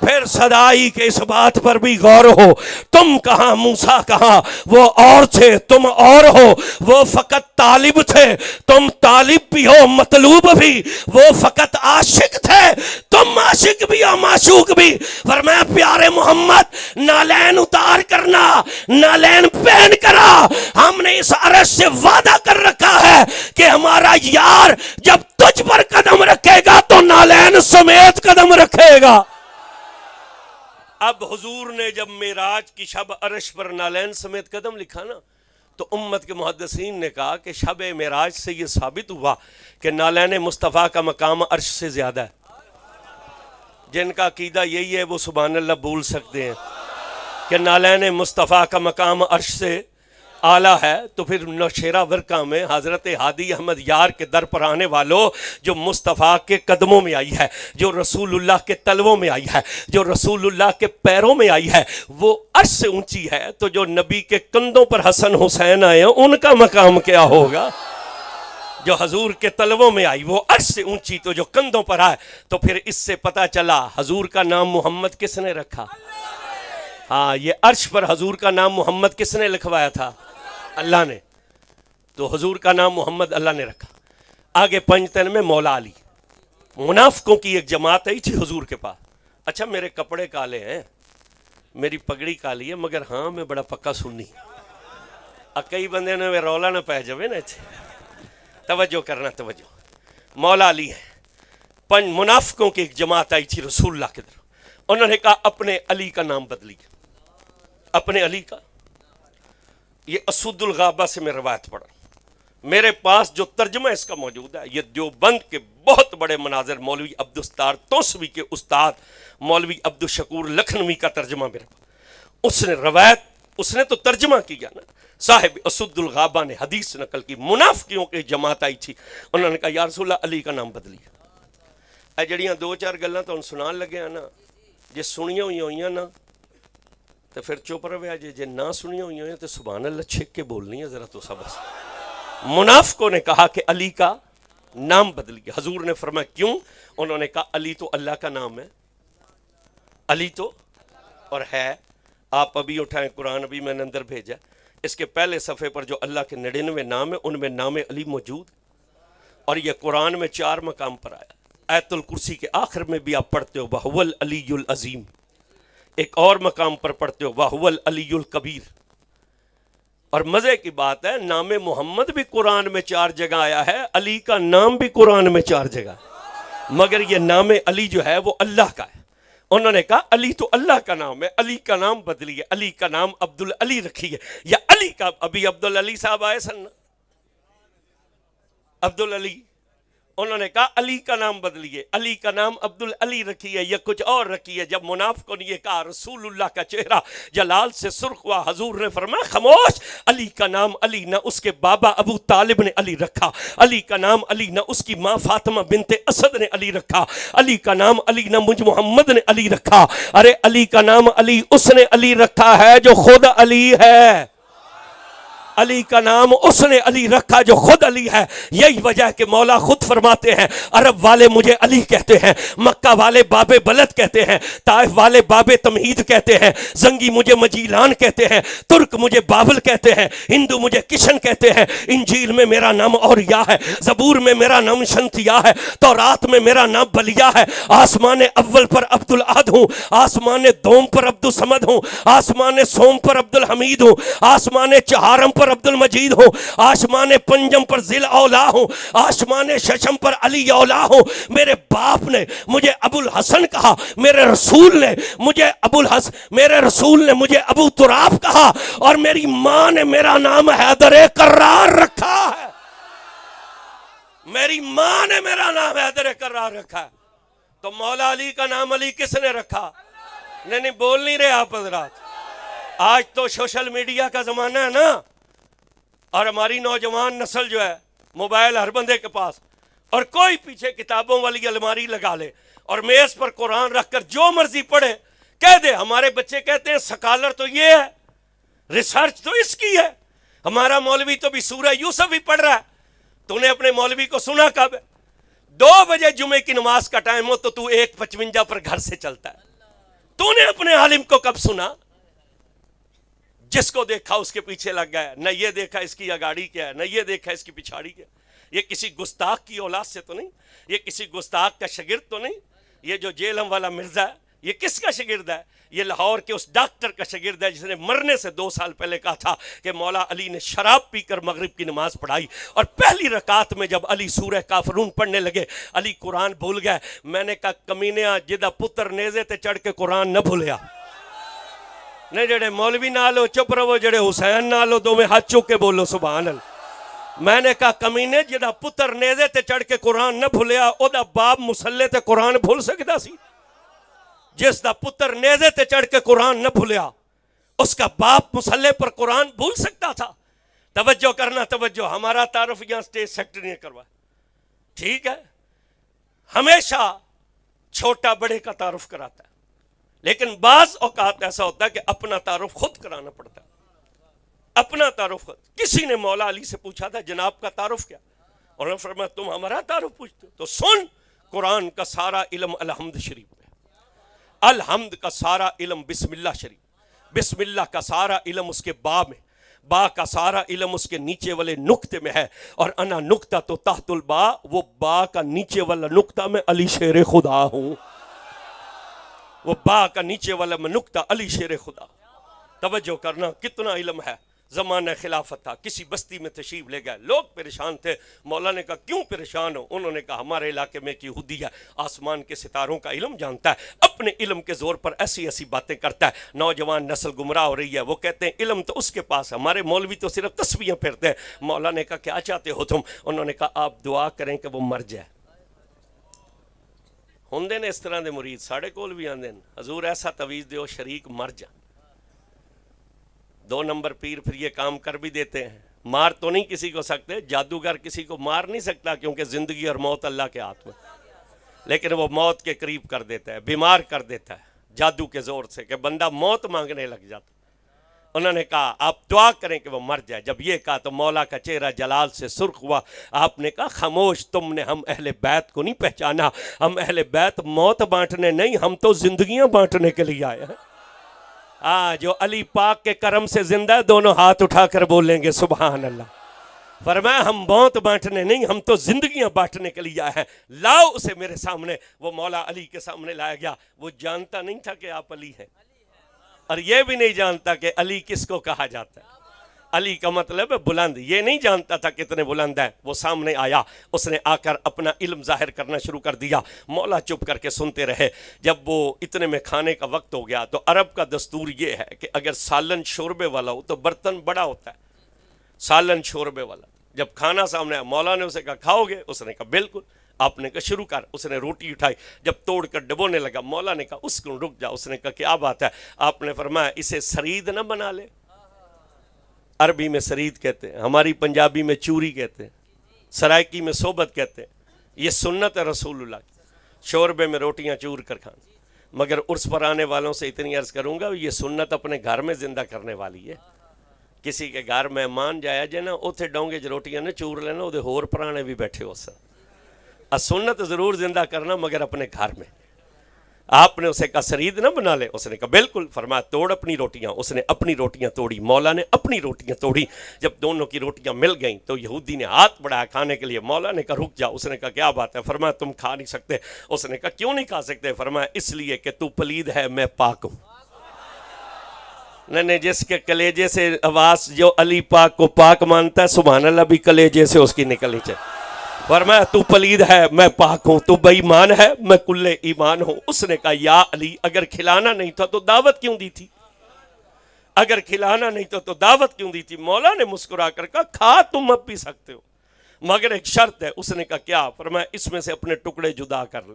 پھر صدائی کے اس بات پر بھی غور ہو، تم کہاں موسیٰ کہاں، وہ اور تھے تم اور ہو، وہ فقط طالب تھے تم طالب بھی ہو مطلوب بھی، وہ فقط عاشق تھے تم عاشق بھی ہو معشوق بھی۔ فرمایا پیارے محمد نالین اتار کرنا، نالین پہن کرا، ہم نے اس عرش سے وعدہ کر رکھا ہے کہ ہمارا یار جب تجھ پر قدم رکھے گا تو نالین سمیت قدم رکھے گا۔ اب حضور نے جب معراج کی شب عرش پر نالین سمیت قدم لکھا نا، تو امت کے محدثین نے کہا کہ شب معراج سے یہ ثابت ہوا کہ نالین مصطفیٰ کا مقام عرش سے زیادہ ہے۔ جن کا عقیدہ یہی ہے وہ سبحان اللہ بول سکتے ہیں کہ نالین مصطفیٰ کا مقام عرش سے اعلیٰ ہے، تو پھر نوشیرہ ورقہ میں حضرت ہادی احمد یار کے در پر آنے والوں، جو مصطفیٰ کے قدموں میں آئی ہے، جو رسول اللہ کے تلووں میں آئی ہے، جو رسول اللہ کے پیروں میں آئی ہے، وہ عرش سے اونچی ہے، تو جو نبی کے کندھوں پر حسن حسین آئے ہیں ان کا مقام کیا ہوگا؟ جو حضور کے تلووں میں آئی وہ عرش سے اونچی، تو جو کندھوں پر آئے، تو پھر اس سے پتہ چلا حضور کا نام محمد کس نے رکھا؟ ہاں، یہ عرش پر حضور کا نام محمد کس نے لکھوایا تھا؟ اللہ نے۔ تو حضور کا نام محمد اللہ نے رکھا۔ آگے پنجتن میں مولا علی، منافقوں کی ایک جماعت آئی تھی حضور کے پاس۔ اچھا میرے کپڑے کالے ہیں، میری پگڑی کالی ہے، مگر ہاں میں بڑا پکا سنی۔ کئی بندے نے رولا نہ پہ جاوے نا، توجہ کرنا توجہ۔ مولا علی ہے، منافقوں کی ایک جماعت آئی تھی رسول اللہ کی طرف، انہوں نے کہا اپنے علی کا نام بدلیے، اپنے علی کا۔ یہ اسود الغابہ سے میں روایت پڑھا، میرے پاس جو ترجمہ اس کا موجود ہے، یہ دیوبند کے بہت بڑے مناظر مولوی عبدالستار توسوی کے استاد مولوی عبدالشکور لکھنوی کا ترجمہ میرے پاس۔ اس نے روایت، اس نے تو ترجمہ کیا نا، صاحب اسود الغابہ نے حدیث نقل کی، منافقیوں کی جماعت آئی تھی، انہوں نے کہا یا رسول اللہ علی کا نام بدلیے۔ اے جڑیاں دو چار گلاں تو سنان لگے ہیں نا، جے سنیاں ہوئی نا تو پھر چپ رہے، جے نہ سنیاں ہوئی ہیں تو سبحان اللہ چھک کے بولنی ہے ذرا تو صبر سے۔ منافقوں نے کہا کہ علی کا نام بدلیے۔ حضور نے فرمایا کیوں؟ انہوں نے کہا علی تو اللہ کا نام ہے، علی تو اور ہے۔ آپ ابھی اٹھائیں قرآن، ابھی میں نے اندر بھیجا، اس کے پہلے صفحے پر جو اللہ کے 99 نام ہیں ان میں نام علی موجود، اور یہ قرآن میں 4 مقام پر آیا۔ آیت الکرسی کے آخر میں بھی آپ پڑھتے ہو وَهُوَ الْعَلِيُّ الْعَظِيمُ، ایک اور مقام پر پڑھتے ہو وَهُوَ الْعَلِيُّ الْكَبِيرُ۔ اور مزے کی بات ہے نام محمد بھی قرآن میں 4 جگہ آیا ہے، علی کا نام بھی قرآن میں 4 جگہ، مگر یہ نام علی جو ہے وہ اللہ کا ہے۔ انہوں نے کہا علی تو اللہ کا نام ہے، علی کا نام بدلیے، علی کا نام عبدالعلی رکھیے، یا علی کا، ابھی عبدالعلی صاحب آئے سن، عبدالعلی، انہوں نے کہا علی کا نام بدلیے، علی کا نام عبدالعلی رکھیے یا کچھ اور رکھیے۔ جب منافقوں نے یہ کہا رسول اللہ کا چہرہ جلال سے سرخ ہوا، حضور نے فرمایا خاموش، علی کا نام علی نہ اس کے بابا ابو طالب نے علی رکھا، علی کا نام علی نہ اس کی ماں فاطمہ بنت اسد نے علی رکھا، علی کا نام علی نہ مجھ محمد نے علی رکھا، ارے علی کا نام علی اس نے علی رکھا ہے جو خود علی ہے، علی کا نام اس نے علی رکھا جو خود علی ہے۔ یہی وجہ کہ مولا خود فرماتے ہیں عرب والے مجھے علی کہتے ہیں، مکہ والے باب بلد کہتے ہیں، طائف والے باب تمہید کہتے ہیں، زنگی مجھے مجیلان کہتے ہیں، ترک مجھے بابل کہتے ہیں، ہندو مجھے کشن کہتے ہیں، انجیل میں میرا نام اوریا ہے، زبور میں میرا نام شنتیا ہے، تورات میں میرا نام بلیا ہے، آسمان اول پر عبدالعہد ہوں، آسمان دوم پر عبدالصمد ہوں، آسمان سوم پر عبدالحمید ہوں، آسمان چہارم پر عبد المجید ہوں، آسمان پنجم پر ذل اولا ہوں، آسمان ششم پر علی اولا ہوں۔ میرے باپ نے مجھے ابو الحسن کہا، میرے رسول نے مجھے میرے رسول نے مجھے ابو تراب کہا، اور میری ماں نے میرا نام حیدر کرار رکھا ہے، میری ماں نے میرا نام حیدر کرار رکھا ہے۔ تو مولا علی کا نام علی کس نے رکھا؟ نہیں بول نہیں رہے آپ حضرات۔ آج تو سوشل میڈیا کا زمانہ ہے نا، اور ہماری نوجوان نسل جو ہے موبائل ہر بندے کے پاس، اور کوئی پیچھے کتابوں والی الماری لگا لے اور میز پر قرآن رکھ کر جو مرضی پڑھے، کہہ دے ہمارے بچے کہتے ہیں سکالر تو یہ ہے، ریسرچ تو اس کی ہے، ہمارا مولوی تو بھی سورہ یوسف ہی پڑھ رہا ہے۔ تو نے اپنے مولوی کو سنا کب ہے؟ 2 بجے جمعے کی نماز کا ٹائم ہو تو 1:55 پر گھر سے چلتا ہے، تو نے اپنے عالم کو کب سنا؟ جس کو دیکھا اس کے پیچھے لگ گیا، نہ یہ دیکھا اس کی اگاڑی کیا ہے، نہ یہ دیکھا اس کی پچھاڑی کیا ہے۔ یہ کسی گستاخ کی اولاد سے تو نہیں، یہ کسی گستاخ کا شاگرد تو نہیں۔ یہ جو جیلم والا مرزا ہے یہ کس کا شاگرد ہے؟ یہ لاہور کے اس ڈاکٹر کا شاگرد ہے جس نے مرنے سے 2 سال پہلے کہا تھا کہ مولا علی نے شراب پی کر مغرب کی نماز پڑھائی، اور پہلی رکعت میں جب علی سورہ کافرون پڑھنے لگے علی قرآن بھول گئے۔ میں نے کہا کمینیا جدہ پتر نیزے تے چڑھ کے قرآن نہ بھولیا، نہیں جڑے مولوی نالو چپ رہو، جڑے حسین نالو دو میں ہاتھ چوک کے بولو سبحان اللہ۔ میں نے کہا کمینے جدا پتر نیزے تے چڑھ کے قرآن نہ بھولیا، او دا باپ مسلے تے قرآن بھول سکتا سی؟ جس دا پتر نیزے تے چڑھ کے قرآن نہ بھولیا اس کا باپ مسلے پر قرآن بھول سکتا تھا؟ توجہ کرنا توجہ، ہمارا تعارف یہاں سٹیج سیکٹری نے کروا، ٹھیک ہے؟ ہمیشہ چھوٹا بڑے کا تعارف کراتا ہے، لیکن بعض اوقات ایسا ہوتا ہے کہ اپنا تعارف خود کرانا پڑتا ہے، اپنا تعارف خود۔ کسی نے مولا علی سے پوچھا تھا جناب کا تعارف کیا؟ اور انہوں نے فرمایا تم ہمارا تعارف پوچھتے ہو؟ تو سن، قرآن کا سارا علم الحمد شریف میں، الحمد کا سارا علم بسم اللہ شریف، بسم اللہ کا سارا علم اس کے با میں، با کا سارا علم اس کے نیچے والے نقطے میں ہے، اور انا نقطہ تو تحت البا، وہ با کا نیچے والا نقطہ میں علی شیر خدا ہوں، وہ با کا نیچے والا میں نقطہ علی شیر خدا۔ توجہ کرنا کتنا علم ہے۔ زمانہ خلافت تھا، کسی بستی میں تشریف لے گئے، لوگ پریشان تھے۔ مولا نے کہا کیوں پریشان ہو؟ انہوں نے کہا ہمارے علاقے میں ایک یہودی ہے، آسمان کے ستاروں کا علم جانتا ہے، اپنے علم کے زور پر ایسی ایسی باتیں کرتا ہے، نوجوان نسل گمراہ ہو رہی ہے۔ وہ کہتے ہیں علم تو اس کے پاس ہے، ہمارے مولوی تو صرف تسبیحیں پھیرتے ہیں۔ مولا نے کہا کیا چاہتے ہو تم؟ انہوں نے کہا آپ دعا کریں کہ وہ مر جائے۔ ہوندے نے اس طرح دے مرید، ساڑھے کول بھی آندے ہیں حضور ایسا تویز دیو شریک مر جا۔ 2 نمبر پیر پھر یہ کام کر بھی دیتے ہیں، مار تو نہیں کسی کو سکتے، جادوگر کسی کو مار نہیں سکتا کیونکہ زندگی اور موت اللہ کے ہاتھ میں، لیکن وہ موت کے قریب کر دیتا ہے، بیمار کر دیتا ہے جادو کے زور سے کہ بندہ موت مانگنے لگ جاتا۔ انہوں نے کہا آپ دعا کریں کہ وہ مر جائے۔ جب یہ کہا تو مولا کا چہرہ جلال سے سرخ ہوا۔ آپ نے کہا خاموش، تم نے ہم اہل بیت کو نہیں پہچانا، ہم اہل بیت موت بانٹنے نہیں، ہم تو زندگیاں بانٹنے کے لیے آئے ہیں۔ جو علی پاک کے کرم سے زندہ ہے دونوں ہاتھ اٹھا کر بولیں گے سبحان اللہ۔ فرمایا ہم موت بانٹنے نہیں، ہم تو زندگیاں بانٹنے کے لیے آئے ہیں، لاؤ اسے میرے سامنے۔ وہ مولا علی کے سامنے لایا گیا۔ وہ جانتا نہیں تھا کہ آپ علی ہیں، اور یہ بھی نہیں جانتا کہ علی کس کو کہا جاتا ہے۔ علی کا مطلب ہے بلند، یہ نہیں جانتا تھا کتنے بلند ہیں۔ وہ سامنے آیا، اس نے آ کر اپنا علم ظاہر کرنا شروع کر دیا۔ مولا چپ کر کے سنتے رہے۔ جب وہ اتنے میں کھانے کا وقت ہو گیا تو عرب کا دستور یہ ہے کہ اگر سالن شوربے والا ہو تو برتن بڑا ہوتا ہے، سالن شوربے والا۔ جب کھانا سامنے آیا مولا نے اسے کہا کھاؤ گے؟ اس نے کہا بالکل۔ آپ نے کہا شروع کر۔ اس نے روٹی اٹھائی، جب توڑ کر ڈبونے لگا مولا نے کہا اس کو رک جا۔ اس نے کہا کیا بات ہے؟ آپ نے فرمایا اسے سرید نہ بنا لے۔ عربی میں سرید کہتے ہیں، ہماری پنجابی میں چوری کہتے ہیں، سرائکی میں صحبت کہتے ہیں۔ یہ سنت ہے رسول اللہ کی، شوربے میں روٹیاں چور کر کھانا۔ مگر عرس پر آنے والوں سے اتنی عرض کروں گا یہ سنت اپنے گھر میں زندہ کرنے والی ہے۔ کسی کے گھر مہمان جایا جائے نا، اتنے ڈونگے چ روٹیاں نے چور لینا، وہ ہور پرانے بھی بیٹھے ہو سن۔ سنت ضرور زندہ کرنا مگر اپنے گھر میں۔ آپ نے اسے کہا سرید نہ بنا لے؟ اس نے کہا بالکل۔ فرمایا توڑ اپنی روٹیاں۔ اس نے اپنی روٹیاں توڑی، مولا نے اپنی روٹیاں توڑی۔ جب دونوں کی روٹیاں مل گئیں تو یہودی نے ہاتھ بڑھایا کھانے کے لیے۔ مولا نے کہا رک جا۔ اس نے کہا کیا بات ہے؟ فرمایا تم کھا نہیں سکتے۔ اس نے کہا کیوں نہیں کھا سکتے؟ فرمایا اس لیے کہ تو پلید ہے میں پاک ہوں۔ نہیں جس کے کلیجے سے آواز جو علی پاک کو پاک مانتا ہے سبحان اللہ بھی کلیجے سے اس کی نکلنی چاہیے۔ فرمایا تو پلید ہے میں پاک ہوں، تو بے ایمان ہے میں کل ایمان ہوں۔ اس نے کہا یا علی اگر کھلانا نہیں تھا تو دعوت کیوں دی تھی؟ اگر کھلانا نہیں تھا تو دعوت کیوں دی تھی؟ مولا نے مسکرا کر کہا کھا تم اب بھی سکتے ہو مگر ایک شرط ہے۔ اس نے کہا کیا؟ فرمایا اس میں سے اپنے ٹکڑے جدا کر لے،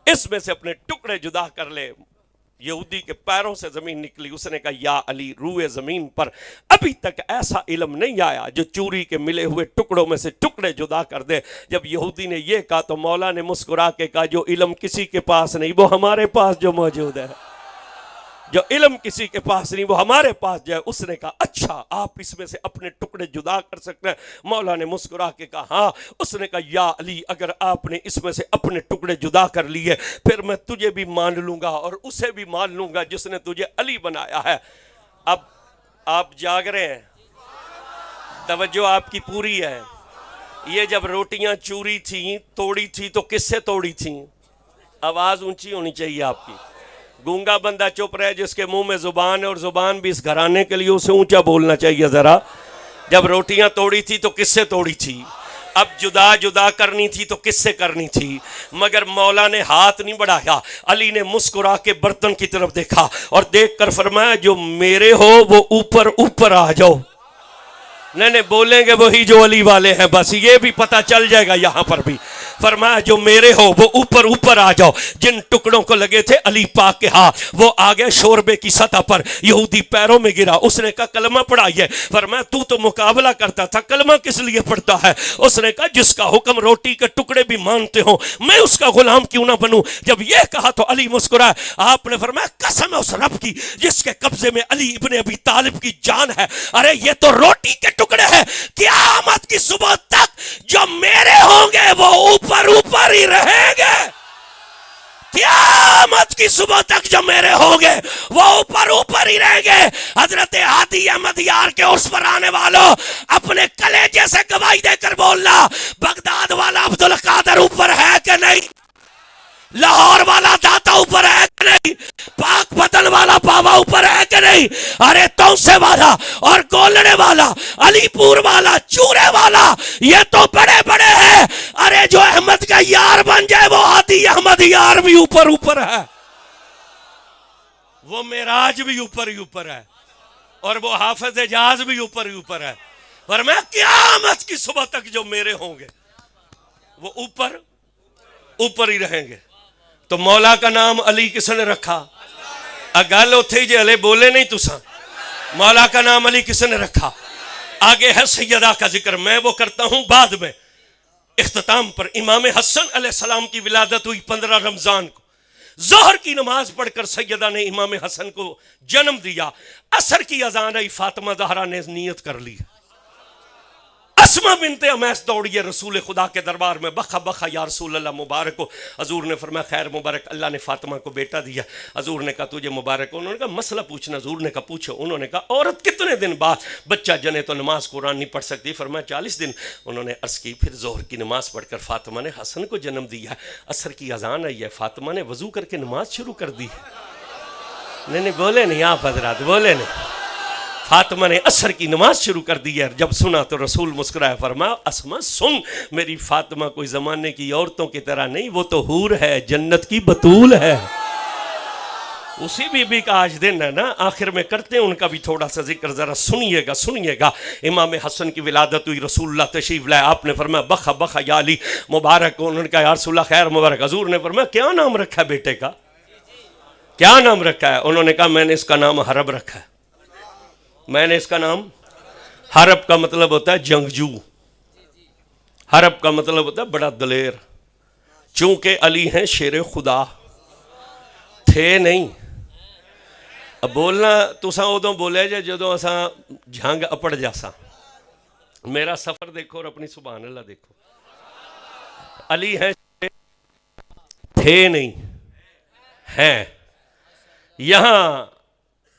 اس میں سے اپنے ٹکڑے جدا کر لے۔ یہودی کے پیروں سے زمین نکلی۔ اس نے کہا یا علی روئے زمین پر ابھی تک ایسا علم نہیں آیا جو چوری کے ملے ہوئے ٹکڑوں میں سے ٹکڑے جدا کر دے۔ جب یہودی نے یہ کہا تو مولا نے مسکرا کے کہا جو علم کسی کے پاس نہیں وہ ہمارے پاس جو موجود ہے۔ جو علم کسی کے پاس نہیں وہ ہمارے پاس جائے. اس نے کہا اچھا آپ اس میں سے اپنے ٹکڑے جدا کر سکتے ہیں. مولا نے مسکرا کے کہا ہاں. اس نے کہا یا علی اگر آپ نے اس میں سے اپنے ٹکڑے جدا کر لیے پھر میں تجھے بھی مان لوں گا اور اسے بھی مان لوں گا جس نے تجھے علی بنایا ہے. اب آپ جاگ رہے ہیں, توجہ آپ کی پوری ہے. یہ جب روٹیاں چوری تھیں توڑی تھی تو کس سے توڑی تھیں؟ آواز اونچی ہونی چاہیے آپ کی. گونگا بندہ چپ رہے جس کے منہ میں زبان ہے اور زبان بھی اس گھرانے کے لیے اسے اونچا بولنا چاہیے ذرا. جب روٹیاں توڑی تھی تو کس سے توڑی تھی؟ اب جدا جدا کرنی تھی تو کس سے کرنی تھی؟ مگر مولا نے ہاتھ نہیں بڑھایا. علی نے مسکرا کے برتن کی طرف دیکھا اور دیکھ کر فرمایا جو میرے ہو وہ اوپر اوپر آ جاؤ. نہیں بولیں گے وہی جو علی والے ہیں, بس یہ بھی پتہ چل جائے گا یہاں پر بھی. فرمایا جو میرے ہو وہ اوپر اوپر آ جاؤ. جن ٹکڑوں کو لگے تھے علی پاک کے ہاں وہ آگے شوربے کی سطح پر یہودی پیروں میں گرا. اس نے کہا کلمہ پڑھائیے. فرمایا تو مقابلہ کرتا تھا, کلمہ کس لیے پڑھتا ہے؟ اس نے کہا جس کا حکم روٹی کے ٹکڑے بھی مانتے ہوں میں اس کا غلام کیوں نہ بنوں. جب یہ کہا تو علی مسکرا. آپ نے فرمایا قسم ہے اس رب کی جس کے قبضے میں علی ابن ابی طالب کی جان ہے. ارے یہ تو روٹی کے ٹکڑے ہیں. قیامت کی صبح تک جو میرے ہوں گے وہ اوپر اوپر ہی رہیں گے. قیامت کی صبح تک جو میرے ہوں گے وہ اوپر اوپر ہی رہیں گے. حضرت ہادی احمد یار کے اس پر آنے والوں اپنے کلیجے سے گواہی دے کر بولنا بغداد والا عبدالقادر اوپر ہے کہ نہیں؟ لاہور والا داتا اوپر ہے کہ نہیں؟ پاک پتن والا بابا اوپر ہے کہ نہیں؟ ارے تونسے والا اور گولڑے والا علی پور والا چورے والا یہ تو بڑے بڑے ہیں. ارے جو احمد کا یار بن جائے وہ ہادی احمد یار بھی اوپر اوپر ہے. وہ معراج بھی اوپر ہی اوپر ہے اور وہ حافظ اجاز بھی اوپر ہی اوپر ہے. اور میں قیامت کی صبح تک جو میرے ہوں گے وہ اوپر اوپر ہی رہیں گے. تو مولا کا نام علی کس نے رکھا؟ گل اتھے جی علی بولے نہیں تساں. مولا کا نام علی کس نے رکھا؟ آگے ہے سیدہ کا ذکر, میں وہ کرتا ہوں بعد میں. اختتام پر امام حسن علیہ السلام کی ولادت ہوئی 15 رمضان کو. ظہر کی نماز پڑھ کر سیدہ نے امام حسن کو جنم دیا. عصر کی اذان آئی, فاطمہ زہرا نے نیت کر لی. اسما بنت امیس دوڑی رسول خدا کے دربار میں, بخا بخا یا رسول اللہ مبارک ہو. حضور نے فرمایا خیر مبارک, اللہ نے فاطمہ کو بیٹا دیا. حضور نے کہا تجھے مبارک ہو. انہوں نے کہا مسئلہ پوچھنا. حضور نے کہا پوچھو. انہوں نے کہا عورت کتنے دن بعد بچہ جنے تو نماز قرآن نہیں پڑھ سکتی؟ فرمایا 40 دن. انہوں نے عرض کی پھر ظہر کی نماز پڑھ کر فاطمہ نے حسن کو جنم دیا. عصر کی اذان آئی ہے, فاطمہ نے وضو کر کے نماز شروع کر دی. نہیں بولے نہیں آپ حضرات, بولے نہیں. فاطمہ نے عصر کی نماز شروع کر دی ہے. جب سنا تو رسول مسکرائے, فرمایا اسما سن, میری فاطمہ کوئی زمانے کی عورتوں کی طرح نہیں, وہ تو حور ہے, جنت کی بطول ہے. اسی بی بی کا آج دن ہے نا. آخر میں کرتے ہیں ان کا بھی تھوڑا سا ذکر, ذرا سنیے گا سنیے گا. امام حسن کی ولادت ہوئی, رسول اللہ تشریف لائے. آپ نے فرمایا بخا بخا یا علی مبارک. انہوں نے کہا یا رسول اللہ خیر مبارک. حضور نے فرمایا کیا نام رکھا ہے بیٹے کا؟ کیا نام رکھا ہے؟ انہوں نے کہا میں نے اس کا نام حرب رکھا ہے. میں نے اس کا نام, حرب کا مطلب ہوتا ہے جنگجو. حرب کا مطلب ہوتا ہے بڑا دلیر. چونکہ علی ہیں شیر خدا, تھے نہیں. اب بولنا تساں ادوں بولے جے جدوں اساں جھنگ اپڑ جاساں. میرا سفر دیکھو اور اپنی سبحان اللہ دیکھو. علی ہیں تھے نہیں ہیں. یہاں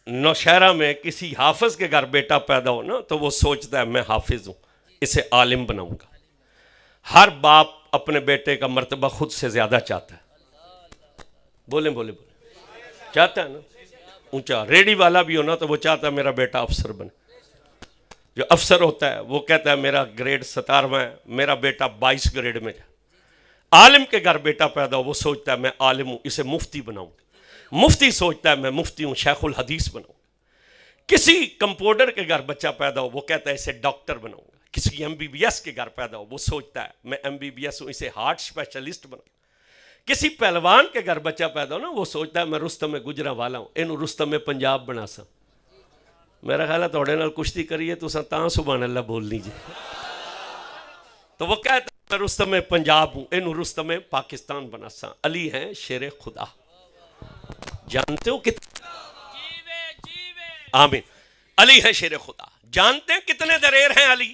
نوشہرہ میں کسی حافظ کے گھر بیٹا پیدا ہو نا تو وہ سوچتا ہے میں حافظ ہوں, اسے عالم بناؤں گا. ہر باپ اپنے بیٹے کا مرتبہ خود سے زیادہ چاہتا ہے. بولیں بولیں بولیں, چاہتا ہے نا اونچا. ریڈی والا بھی ہونا تو وہ چاہتا ہے میرا بیٹا افسر بنے. جو افسر ہوتا ہے وہ کہتا ہے میرا گریڈ 17واں ہے, میرا بیٹا 22 گریڈ میں جائے. عالم کے گھر بیٹا پیدا ہو وہ سوچتا ہے میں عالم ہوں, اسے مفتی بناؤں گا. مفتی سوچتا ہے میں مفتی ہوں, شیخ الحدیث بناؤں گا. کسی کمپاؤنڈر کے گھر بچہ پیدا ہو وہ کہتا ہے اسے ڈاکٹر بناؤں گا. کسی MBBS کے گھر پیدا ہو وہ سوچتا ہے میں MBBS ہوں, اسے ہارٹ اسپیشلسٹ بناؤں گا. کسی پہلوان کے گھر بچہ پیدا ہو نا وہ سوچتا ہے میں رستم گجرا والا ہوں, اینو رستم پنجاب بنا سا. میرا خیال ہے توڑے نال کشتی کریے تو تاں سبحان اللہ بول لیجیے. تو وہ کہتا ہے میں رستم پنجاب ہوں, اینو رستم پاکستان بنا سا. علی ہیں شیر خدا. جانتے ہو کتنا آمین. علی ہے شیر خدا. جانتے ہیں کتنے دلیر ہیں علی؟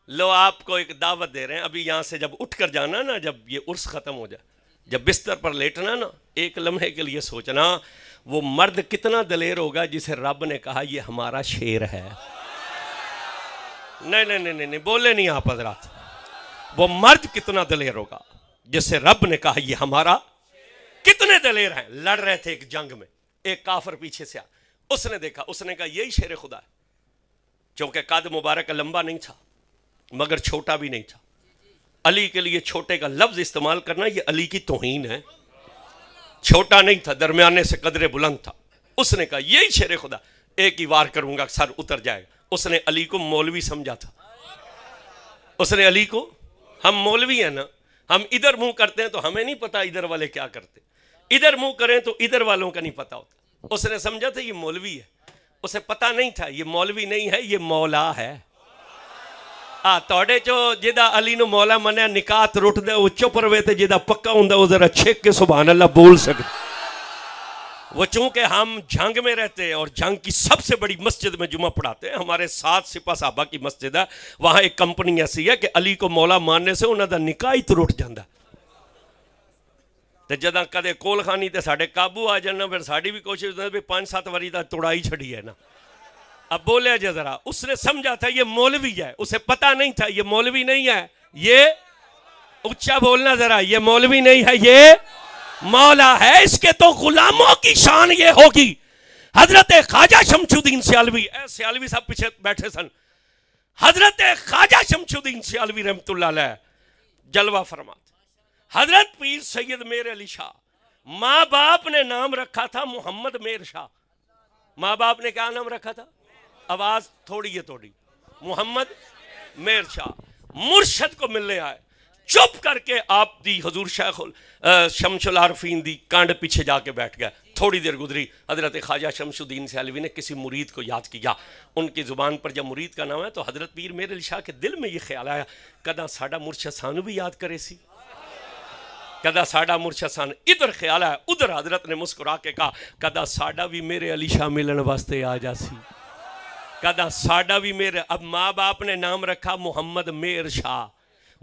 لو آپ کو ایک دعوت دے رہے ہیں. ابھی یہاں سے جب اٹھ کر جانا نا، جب یہ عرس ختم ہو جائے، جب بستر پر لیٹنا نا، ایک لمحے کے لیے سوچنا وہ مرد کتنا دلیر ہوگا جسے رب نے کہا یہ ہمارا شیر ہے. نہیں بولے نہیں آپ حضرات. وہ مرد کتنا دلیر ہوگا جسے رب نے کہا یہ ہمارا. کتنے دلیر ہیں. لڑ رہے تھے ایک جنگ میں، ایک کافر پیچھے سے اس نے دیکھا، اس نے کہا یہی شیر خدا ہے. چونکہ قد مبارک لمبا نہیں تھا مگر چھوٹا بھی نہیں تھا. علی کے لیے چھوٹے کا لفظ استعمال کرنا یہ علی کی توہین ہے. چھوٹا نہیں تھا، درمیانے سے قدرے بلند تھا. اس نے کہا یہی شیر خدا، ایک ہی وار کروں گا سر اتر جائے گا. اس نے علی کو مولوی سمجھا تھا. اس نے علی کو، ہم مولوی ہیں نا، ہم ادھر منہ کرتے ہیں تو ہمیں نہیں پتا ادھر والے کیا کرتے، ادھر منہ کریں تو ادھر والوں کا نہیں پتا ہوتا. اس نے سمجھا تھا یہ مولوی ہے. اسے پتا نہیں تھا یہ مولوی نہیں ہے، یہ مولا ہے. توڑے جو جدا علی نو مولا منیا نکات رٹ دے وہ چپ روے تے جدا پکا ہوندا وہ ذرا چھک کے سبحان اللہ بول سکتے. وہ چونکہ ہم جنگ میں رہتے اور جنگ کی سب سے بڑی مسجد میں جمعہ پڑھاتے ہیں، ہمارے 7 سپاہ صحابہ کی مسجد ہے، وہاں ایک کمپنی ایسی ہے کہ علی کو مولا ماننے سے انہاں دا نکاح ہی تو رٹ جاندا. تے جداں کدے کول خانی تے ساڈے قابو آ جانا، پھر ساڈی بھی کوشش ہوندی بھی 5-7 واری دا توڑائی چھڑی ہے نا. اب بولے جا ذرا، اس نے سمجھا تھا یہ مولوی ہے، اسے پتا نہیں تھا یہ مولوی نہیں ہے، یہ اچھا بولنا ذرا، یہ مولوی نہیں ہے، یہ مولا ہے. اس کے تو غلاموں کی شان یہ ہوگی. حضرت خواجہ شمس الدین سیالوی، سیالوی صاحب پیچھے بیٹھے سن، حضرت خواجہ شمس الدین سیالوی رحمت اللہ علیہ جلوہ فرماتے. حضرت پیر سید میر علی شاہ، ماں باپ نے نام رکھا تھا محمد میر شاہ. ماں باپ نے کیا نام رکھا تھا؟ آواز تھوڑی ہے تھوڑی. محمد میر شاہ. مرشد کو ملنے آئے، چپ کر کے آپ دی حضور شیخ شمس العارفین دی کانڈ پیچھے جا کے بیٹھ گئے. تھوڑی دیر گزری، حضرت خواجہ شمس الدین سیالوی نے کسی مرید کو یاد کیا. ان کی زبان پر جب مرید کا نام ہے تو حضرت پیر میر علی شاہ کے دل میں یہ خیال آیا کدا ساڈا مرشد سانو بھی یاد کرے سی، کدا ساڈا مرشد سان. ادھر خیال ہے، ادھر حضرت نے مسکرا کے کہا کدا ساڈا بھی میرے علی شاہ ملن واسطے آ جاسی، کدا ساڈا بھی میرے. اب ماں باپ نے نام رکھا محمد میر شاہ،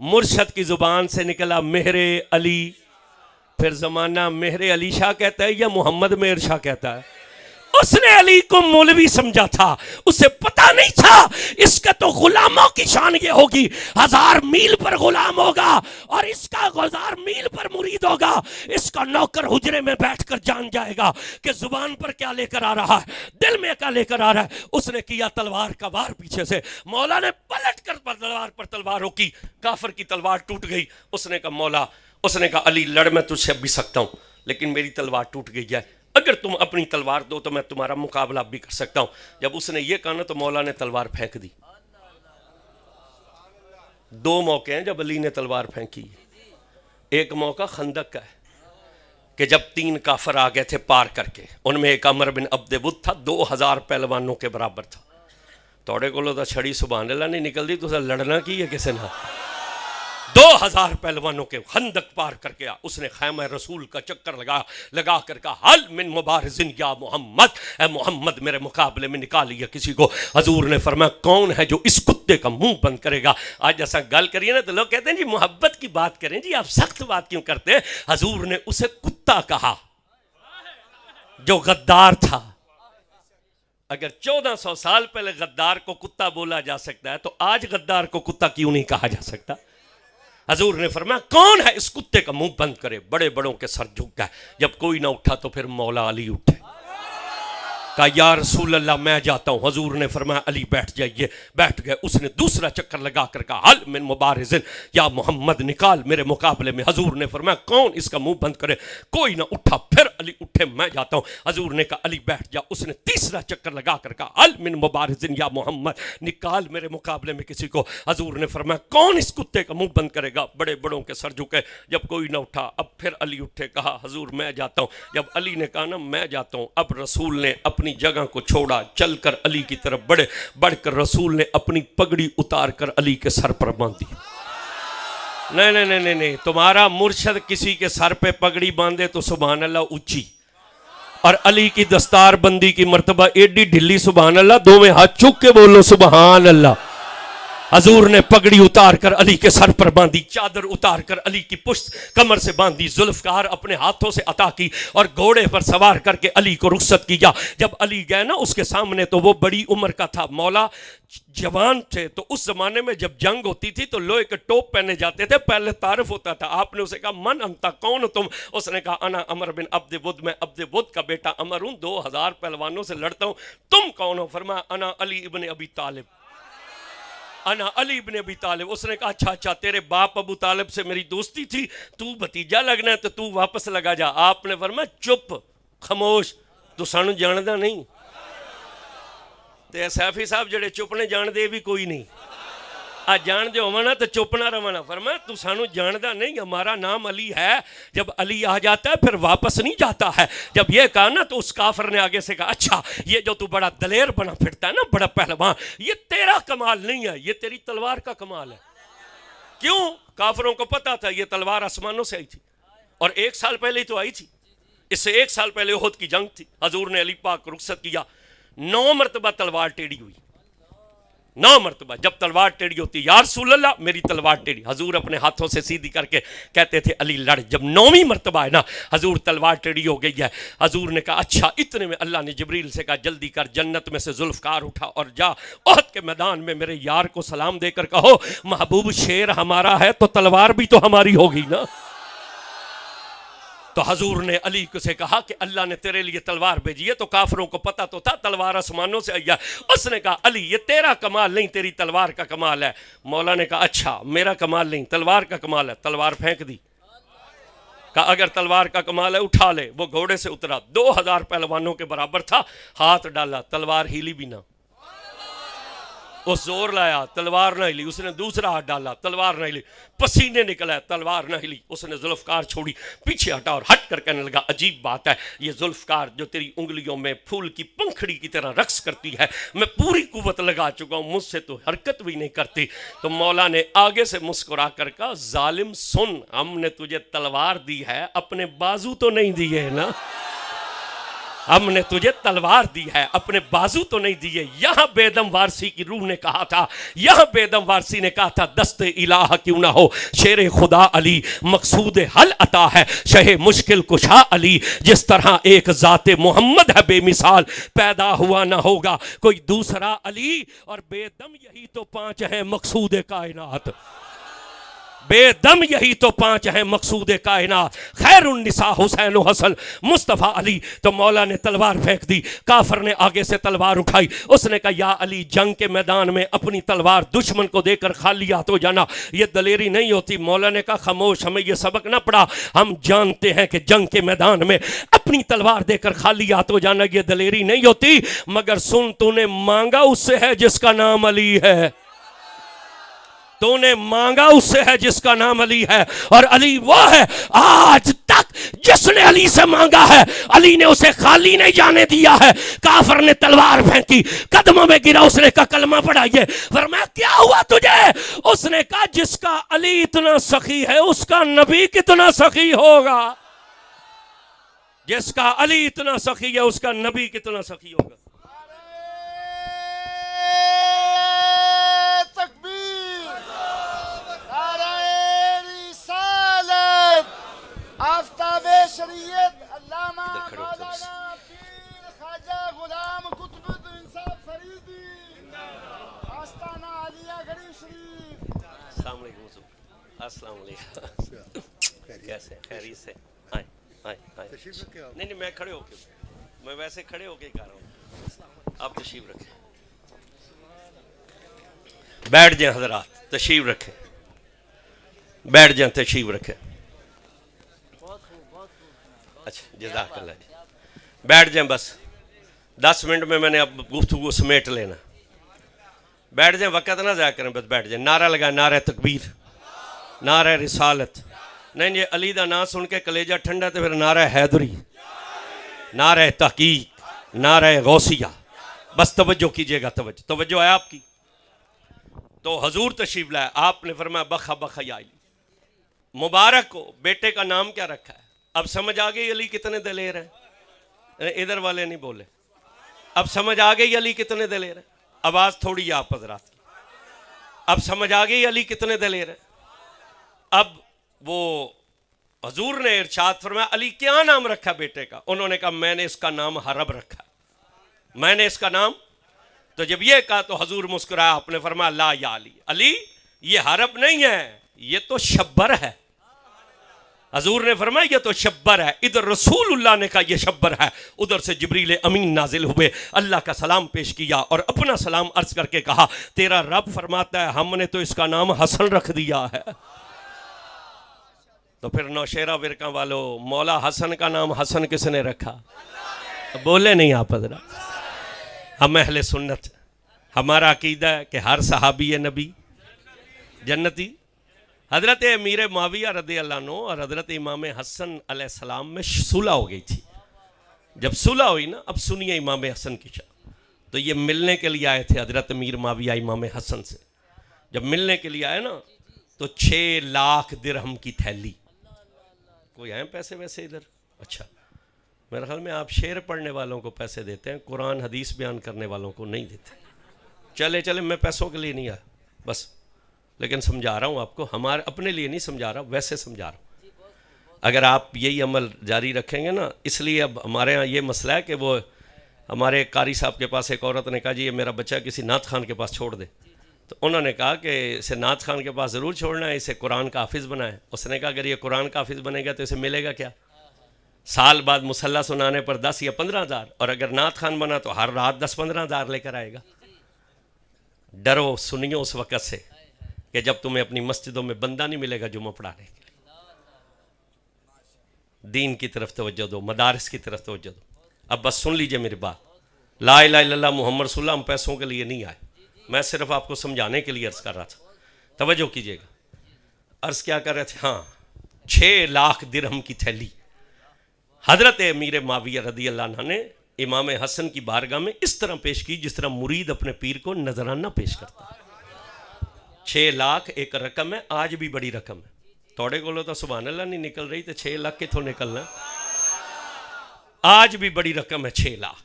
مرشد کی زبان سے نکلا مہر علی. پھر زمانہ مہر علی شاہ کہتا ہے یا محمد میر شاہ کہتا ہے. اس نے علی کو مولوی سمجھا تھا، اسے پتا نہیں تھا اس کا تو غلاموں کی شان یہ ہوگی. 1000 میل پر غلام ہوگا اور اس کا 1000 میل پر مرید ہوگا. اس کا نوکر حجرے میں بیٹھ کر جان جائے گا کہ زبان پر کیا لے کر آ رہا ہے، دل میں کیا لے کر آ رہا ہے. اس نے کیا تلوار کا وار پیچھے سے، مولا نے پلٹ کر تلوار پر تلوار روکی، کافر کی تلوار ٹوٹ گئی. اس نے کہا مولا، اس نے کہا علی لڑ میں تجھ سے بھی سکتا ہوں لیکن میری تلوار ٹوٹ گئی ہے، اگر تم اپنی تلوار دو تو میں تمہارا مقابلہ بھی کر سکتا ہوں. جب اس نے یہ کہا نا تو مولا نے تلوار پھینک دی. 2 موقع ہیں جب علی نے تلوار پھینکی. ایک موقع خندق کا ہے کہ جب 3 کافر آ گئے تھے پار کر کے، ان میں ایک عمر بن عبد ود تھا، 2000 پہلوانوں کے برابر تھا. توڑے کو تو چھڑی سبحان اللہ نہیں نکل دی، تو لڑنا کی ہے کسی نے. 2000 پہلوانوں کے خندق پار کر کے اس نے خیمہ رسول کا چکر لگا کر کہا حل من مبارزن یا محمد، اے محمد میرے مقابلے میں نکالیے کسی کو. حضور نے فرمایا کون ہے جو اس کتے کا منہ بند کرے گا. آج ایسا گل کریے نا تو لوگ کہتے ہیں جی محبت کی بات کریں جی، آپ سخت بات کیوں کرتے ہیں. حضور نے اسے کتا کہا جو غدار تھا. اگر 1400 سال پہلے غدار کو کتا بولا جا سکتا ہے تو آج غدار کو کتا کیوں نہیں کہا جا سکتا. حضور نے فرمایا کون ہے اس کتے کا منہ بند کرے. بڑے بڑوں کے سر جھک گئے. جب کوئی نہ اٹھا تو پھر مولا علی اٹھے، کہا یا رسول اللہ میں جاتا ہوں. حضور نے فرمایا علی بیٹھ جائیے. بیٹھ گئے. اس نے دوسرا چکر لگا کر کہا حل من مبارزن یا محمد، نکال میرے مقابلے میں. حضور نے فرمایا کون اس کا منہ بند کرے. کوئی نہ اٹھا. پھر علی اٹھے، میں جاتا ہوں. حضور نے کہا علی بیٹھ جا. اس نے تیسرا چکر لگا کر کہا حل من مبارزن یا محمد، نکال میرے مقابلے میں کسی کو. حضور نے فرمایا کون اس کتے کا منہ بند کرے گا. بڑے بڑوں کے سر جھکے. جب کوئی نہ اٹھا اب پھر علی اٹھے، کہا حضور میں جاتا ہوں. جب علی نے کہا نا میں جاتا ہوں، اب رسول نے اپنی جگہ کو چھوڑا، چل کر علی کی طرف بڑھ کر رسول نے اپنی پگڑی اتار کر علی کے سر پر باندھی. نہیں، تمہارا مرشد کسی کے سر پہ پگڑی باندھے تو سبحان اللہ اونچی، اور علی کی دستار بندی کی مرتبہ ایڈی ڈھلی، سبحان اللہ، دو میں ہاتھ چک کے بولو سبحان اللہ۔ حضور نے پگڑی اتار کر علی کے سر پر باندھی، چادر اتار کر علی کی پشت کمر سے باندھی، ذوالفقار اپنے ہاتھوں سے عطا کی اور گھوڑے پر سوار کر کے علی کو رخصت کیا۔ جب علی گئے نا اس کے سامنے تو وہ بڑی عمر کا تھا، مولا جوان تھے، تو اس زمانے میں جب جنگ ہوتی تھی تو لوہے کے ٹوپ پہنے جاتے تھے، پہلے تعارف ہوتا تھا۔ آپ نے اسے کہا من انتا، کون تم؟ اس نے کہا انا عمر بن عبد ود، میں عبد ود کا بیٹا عمر ہوں، 2000 پہلوانوں سے لڑتا ہوں۔ تم کون ہو؟ فرمایا انا علی ابن ابی طالب، انا علی ابن ابی طالب۔ اس نے کہا اچھا تیرے باپ ابو طالب سے میری دوستی تھی، تو بھتیجا لگنا ہے تو تو واپس لگا جا۔ آپ نے فرمایا چپ، خاموش، تو سانو جاندا نہیں۔ تے سیفی صاحب جڑے چپ نے جان دے بھی کوئی نہیں، جان دے ہونا تو چپ نہ رہنا۔ فرمایا تو سانو جاندا نہیں، ہمارا نام علی ہے۔ جب علی آ جاتا ہے پھر واپس نہیں جاتا ہے۔ جب یہ کہا نا تو اس کافر نے آگے سے کہا اچھا یہ جو تو بڑا دلیر بنا پھرتا ہے نا، بڑا پہلوان، یہ تیرا کمال نہیں ہے، یہ تیری تلوار کا کمال ہے۔ کیوں؟ کافروں کو پتا تھا یہ تلوار آسمانوں سے آئی تھی، اور 1 سال پہلے ہی تو آئی تھی۔ اس سے 1 سال پہلے احد کی جنگ تھی، حضور نے علی پاک کو رخصت کیا، 9 مرتبہ تلوار ٹیڑھی ہوئی، 9 مرتبہ۔ جب تلوار ٹیڑھی ہوتی، یا رسول اللہ میری تلوار ٹیڑھی، حضور اپنے ہاتھوں سے سیدھی کر کے کہتے تھے علی لڑ۔ جب 9ویں مرتبہ ہے نا حضور تلوار ٹیڑھی ہو گئی ہے، حضور نے کہا اچھا، اتنے میں اللہ نے جبریل سے کہا جلدی کر، جنت میں سے ذوالفقار اٹھا اور جا احد کے میدان میں میرے یار کو سلام دے کر کہو محبوب شیر ہمارا ہے تو تلوار بھی تو ہماری ہوگی نا۔ تو حضور نے علی کو سے کہا کہ اللہ نے تیرے لیے تلوار بھیجی ہے، تو کافروں کو پتا تو تھا تلوار آسمانوں سے آئی ہے۔ اس نے کہا علی یہ تیرا کمال نہیں، تیری تلوار کا کمال ہے۔ مولا نے کہا اچھا میرا کمال نہیں، تلوار کا کمال ہے۔ تلوار پھینک دی، کہا اگر تلوار کا کمال ہے اٹھا لے۔ وہ گھوڑے سے اترا، 2000 پہلوانوں کے برابر تھا، ہاتھ ڈالا، تلوار ہیلی بھی نہ۔ اس زور لایا، تلوار نہ ہلی۔ اس نے دوسرا ہاتھ ڈالا، تلوار نہ ہلی، پسینے نکلا، تلوار نہ ہلی۔ اس نے ذوالفقار چھوڑی، پیچھے ہٹا اور ہٹ کر کہنے لگا عجیب بات ہے، یہ ذوالفقار جو تیری انگلیوں میں پھول کی پنکھڑی کی طرح رقص کرتی ہے، میں پوری قوت لگا چکا ہوں، مجھ سے تو حرکت بھی نہیں کرتی۔ تو مولا نے آگے سے مسکرا کر کہا ظالم سن، ہم نے تجھے تلوار دی ہے، اپنے بازو تو نہیں دیے نا، ہم نے تجھے تلوار دی ہے، اپنے بازو تو نہیں دیے۔ یہاں بیدم وارسی کی روح نے کہا تھا، یہاں بیدم وارسی نے کہا تھا دست الہ کیوں نہ ہو شیر خدا علی، مقصود حل عطا ہے شہ مشکل کشا علی، جس طرح ایک ذات محمد ہے بے مثال، پیدا ہوا نہ ہوگا کوئی دوسرا علی، اور بیدم یہی تو 5 ہیں مقصود کائنات، بے دم یہی تو 5 ہیں مقصود کائنات، خیر النساء حسین و حسن مصطفیٰ علی۔ تو مولا نے تلوار پھینک دی، کافر نے آگے سے تلوار اٹھائی۔ اس نے کہا یا علی جنگ کے میدان میں اپنی تلوار دشمن کو دے کر خالی ہاتھ ہو جانا یہ دلیری نہیں ہوتی۔ مولا نے کہا خاموش، ہمیں یہ سبق نہ پڑا، ہم جانتے ہیں کہ جنگ کے میدان میں اپنی تلوار دے کر خالی ہاتھ ہو جانا یہ دلیری نہیں ہوتی، مگر سن تو نے مانگا اس سے ہے جس کا نام علی ہے، تو نے مانگا اس سے ہے جس کا نام علی ہے، اور علی وہ ہے آج تک جس نے علی سے مانگا ہے علی نے اسے خالی نہیں جانے دیا ہے۔ کافر نے تلوار پھینکی، قدموں میں گرا، اس نے کہا کلمہ پڑھائیے۔ فرمایا کیا ہوا تجھے؟ اس نے کہا جس کا علی اتنا سخی ہے اس کا نبی کتنا سخی ہوگا، جس کا علی اتنا سخی ہے اس کا نبی کتنا سخی ہوگا۔ آفتاب شریعت علامہ مولانا پیر خواجہ غلام قطب انصاف فریدی، آستانہ عالیہ گڑھی شریف۔ السلام علیکم، السلام علیکم، کیسے خیریت سے؟ آئے آئے آئے، نہیں میں کھڑے ہو کے، میں ویسے کھڑے ہو کے کہہ رہا ہوں، آپ تشریف رکھیں، بیٹھ جائیں حضرات، تشریف رکھیں، بیٹھ جائیں، تشریف رکھیں۔ اچھا جزاک اللہ جی، بیٹھ جائیں، بس 10 منٹ میں نے اب گفتگو سمیٹ لینا، بیٹھ جائیں، وقت نہ ضائع کریں، بس بیٹھ جائیں۔ نعرہ لگائیں، نعرہ تکبیر، نعرہ رسالت، نہیں یہ علی دا نام سن کے کلیجہ ٹھنڈا تو پھر نعرہ حیدری، نعرہ تحقیق، نعرہ غوثیہ، بس توجہ کیجئے گا، توجہ ہے آپ کی۔ تو حضور تشریف لائے، آپ نے فرمایا بخا بخا یا علی، مبارک ہو، بیٹے کا نام کیا رکھا ہے؟ اب سمجھ آگئی علی کتنے دلیر ہیں؟ ادھر والے نہیں بولے. اب سمجھ آ گئی علی کتنے دلیر ہے؟ آواز تھوڑی آپ حضرات کی. اب سمجھ آ گئی علی کتنے دلیر ہے؟ اب وہ حضور نے ارشاد فرمایا علی کیا نام رکھا بیٹے کا؟ انہوں نے کہا میں نے اس کا نام حرب رکھا. میں نے اس کا نام. تو جب یہ کہا تو حضور مسکرایا, آپ نے فرمایا لا یا علی, علی یہ حرب نہیں ہے, یہ تو شبر ہے. حضور نے فرمایا یہ تو شبر ہے. ادھر رسول اللہ نے کہا یہ شبر ہے, ادھر سے جبریل امین نازل ہوئے, اللہ کا سلام پیش کیا اور اپنا سلام عرض کر کے کہا تیرا رب فرماتا ہے ہم نے تو اس کا نام حسن رکھ دیا ہے. تو پھر نوشیرہ ورقہ والو, مولا حسن کا نام حسن کس نے رکھا؟ بولے نہیں آپ حضرات. ہم اہل سنت, ہمارا عقیدہ ہے کہ ہر صحابی نبی جنتی. حضرت امیر معاویہ رضی اللہ عنہ اور حضرت امام حسن علیہ السلام میں صلح ہو گئی تھی. جب صلح ہوئی نا, اب سنیے امام حسن کی شان. تو یہ ملنے کے لیے آئے تھے حضرت امیر معاویہ امام حسن سے. جب ملنے کے لیے آئے نا تو 6 لاکھ درہم کی تھیلی. کوئی آئے پیسے ویسے ادھر؟ اچھا, میرے خیال میں آپ شعر پڑھنے والوں کو پیسے دیتے ہیں, قرآن حدیث بیان کرنے والوں کو نہیں دیتے. چلے میں پیسوں کے لیے نہیں آیا بس, لیکن سمجھا رہا ہوں آپ کو, ہمارے اپنے لیے نہیں سمجھا رہا, ویسے سمجھا رہا ہوں. اگر آپ یہی عمل جاری رکھیں گے نا, اس لیے اب ہمارے ہاں یہ مسئلہ ہے کہ وہ ہمارے قاری صاحب کے پاس ایک عورت نے کہا جی یہ میرا بچہ کسی نعت خان کے پاس چھوڑ دے. تو انہوں نے کہا کہ اسے نعت خان کے پاس ضرور چھوڑنا ہے, اسے قرآن کا حافظ بنائے. اس نے کہا اگر یہ قرآن کا حافظ بنے گا تو اسے ملے گا کیا؟ سال بعد مصلح سنانے پر 10 یا 15 ہزار, اور اگر نعت خان بنا تو ہر رات 10-15 ہزار لے کر آئے گا. ڈرو سنیو اس وقت سے کہ جب تمہیں اپنی مسجدوں میں بندہ نہیں ملے گا جمعہ پڑھانے کے لیے. دین کی طرف توجہ دو, مدارس کی طرف توجہ دو. اب بس سن لیجئے میری بات, لا الہ الا اللہ محمد رسول اللہ, ہم پیسوں کے لیے نہیں آئے, میں صرف آپ کو سمجھانے کے لیے عرض کر رہا تھا. توجہ کیجئے گا. عرض کیا کر رہے تھے؟ ہاں 6 لاکھ درہم کی تھیلی حضرت امیر معاویہ رضی اللہ عنہ نے امام حسن کی بارگاہ میں اس طرح پیش کی جس طرح مرید اپنے پیر کو نذرانہ پیش کرتا ہے. 6 لاکھ ایک رقم ہے, آج بھی بڑی رقم ہے. توڑے کو تو سبحان اللہ نہیں نکل رہی, تو 6 لاکھ کتوں نکلنا, آج بھی بڑی رقم ہے 6 لاکھ.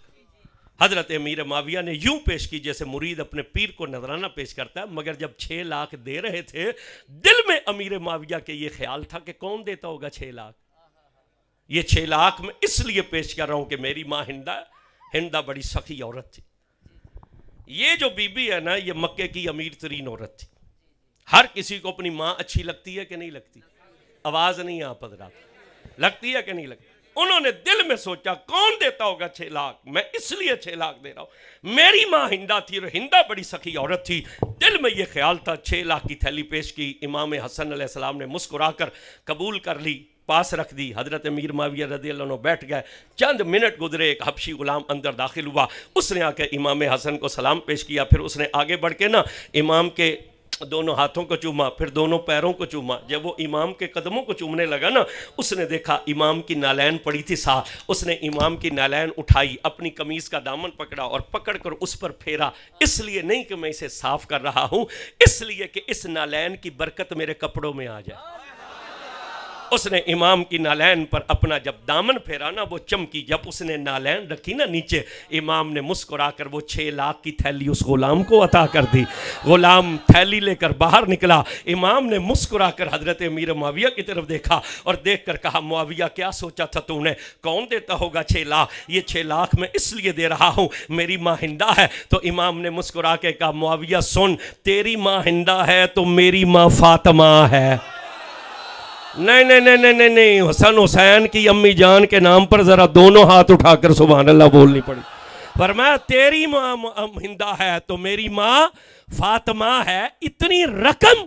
حضرت امیر معاویہ نے یوں پیش کی جیسے مرید اپنے پیر کو نذرانہ پیش کرتا ہے. مگر جب 6 لاکھ دے رہے تھے, دل میں امیر معاویہ کے یہ خیال تھا کہ کون دیتا ہوگا 6 لاکھ. یہ 6 لاکھ میں اس لیے پیش کر رہا ہوں کہ میری ماں ہندہ بڑی سخی عورت تھی. یہ جو بی بی ہے نا, یہ مکے کی امیر ترین عورت تھی. ہر کسی کو اپنی ماں اچھی لگتی ہے کہ نہیں لگتی؟ آواز نہیں آپ حضرات, لگتی ہے کہ نہیں لگتی؟ انہوں نے دل میں سوچا کون دیتا ہوگا 6 لاکھ, میں اس لیے 6 لاکھ دے رہا ہوں. میری ماں ہندہ تھی اور ہندہ بڑی سخی عورت تھی. دل میں یہ خیال تھا, 6 لاکھ کی تھیلی پیش کی. امام حسن علیہ السلام نے مسکرا کر قبول کر لی, پاس رکھ دی. حضرت امیر معاویہ رضی اللہ عنہ بیٹھ گئے. چند منٹ گزرے, ایک حبشی غلام اندر داخل ہوا. اس نے آ کے امام حسن کو سلام پیش کیا. پھر اس نے آگے بڑھ کے نا امام کے دونوں ہاتھوں کو چوما, پھر دونوں پیروں کو چوما. جب وہ امام کے قدموں کو چومنے لگا نا, اس نے دیکھا امام کی نالین پڑی تھی ساتھ. اس نے امام کی نالین اٹھائی, اپنی قمیض کا دامن پکڑا اور پکڑ کر اس پر پھیرا. اس لیے نہیں کہ میں اسے صاف کر رہا ہوں, اس لیے کہ اس نالین کی برکت میرے کپڑوں میں آ جائے. اس نے امام کی نالین پر اپنا جب دامن پھیرا نا, وہ چمکی. جب اس نے نالین رکھی نا نیچے, امام نے مسکرا کر وہ 6 لاکھ کی تھیلی اس غلام کو عطا کر دی. غلام تھیلی لے کر باہر نکلا. امام نے مسکرا کر حضرت امیر معاویہ کی طرف دیکھا اور دیکھ کر کہا معاویہ کیا سوچا تھا تو نے, کون دیتا ہوگا 6 لاکھ؟ یہ 6 لاکھ میں اس لیے دے رہا ہوں, میری ماں ہندہ ہے. تو امام نے مسکرا کے کہا معاویہ سن, تیری ماں ہندہ ہے تو میری ماں فاطمہ ہے. نہیں نہیں نہیں نہیں نہیں, حسن حسین کی امی جان کے نام پر ذرا دونوں ہاتھ اٹھا کر سبحان اللہ بولنی پڑی. فرمایا تیری ماں ہندہ ہے تو میری ماں فاطمہ ہے. اتنی رقم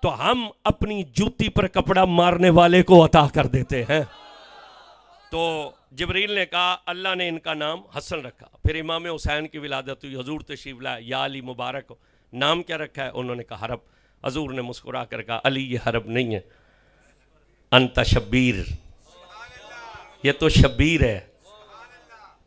تو ہم اپنی جوتی پر کپڑا مارنے والے کو عطا کر دیتے ہیں. تو جبریل نے کہا اللہ نے ان کا نام حسن رکھا. پھر امام حسین کی ولادت ہوئی, حضور تشریف لائے, یا علی مبارک ہو. نام کیا رکھا ہے؟ انہوں نے کہا حرب. حضور نے مسکرا کر کہا علی یہ حرب نہیں ہے, انت شبیر, یہ تو شبیر ہے.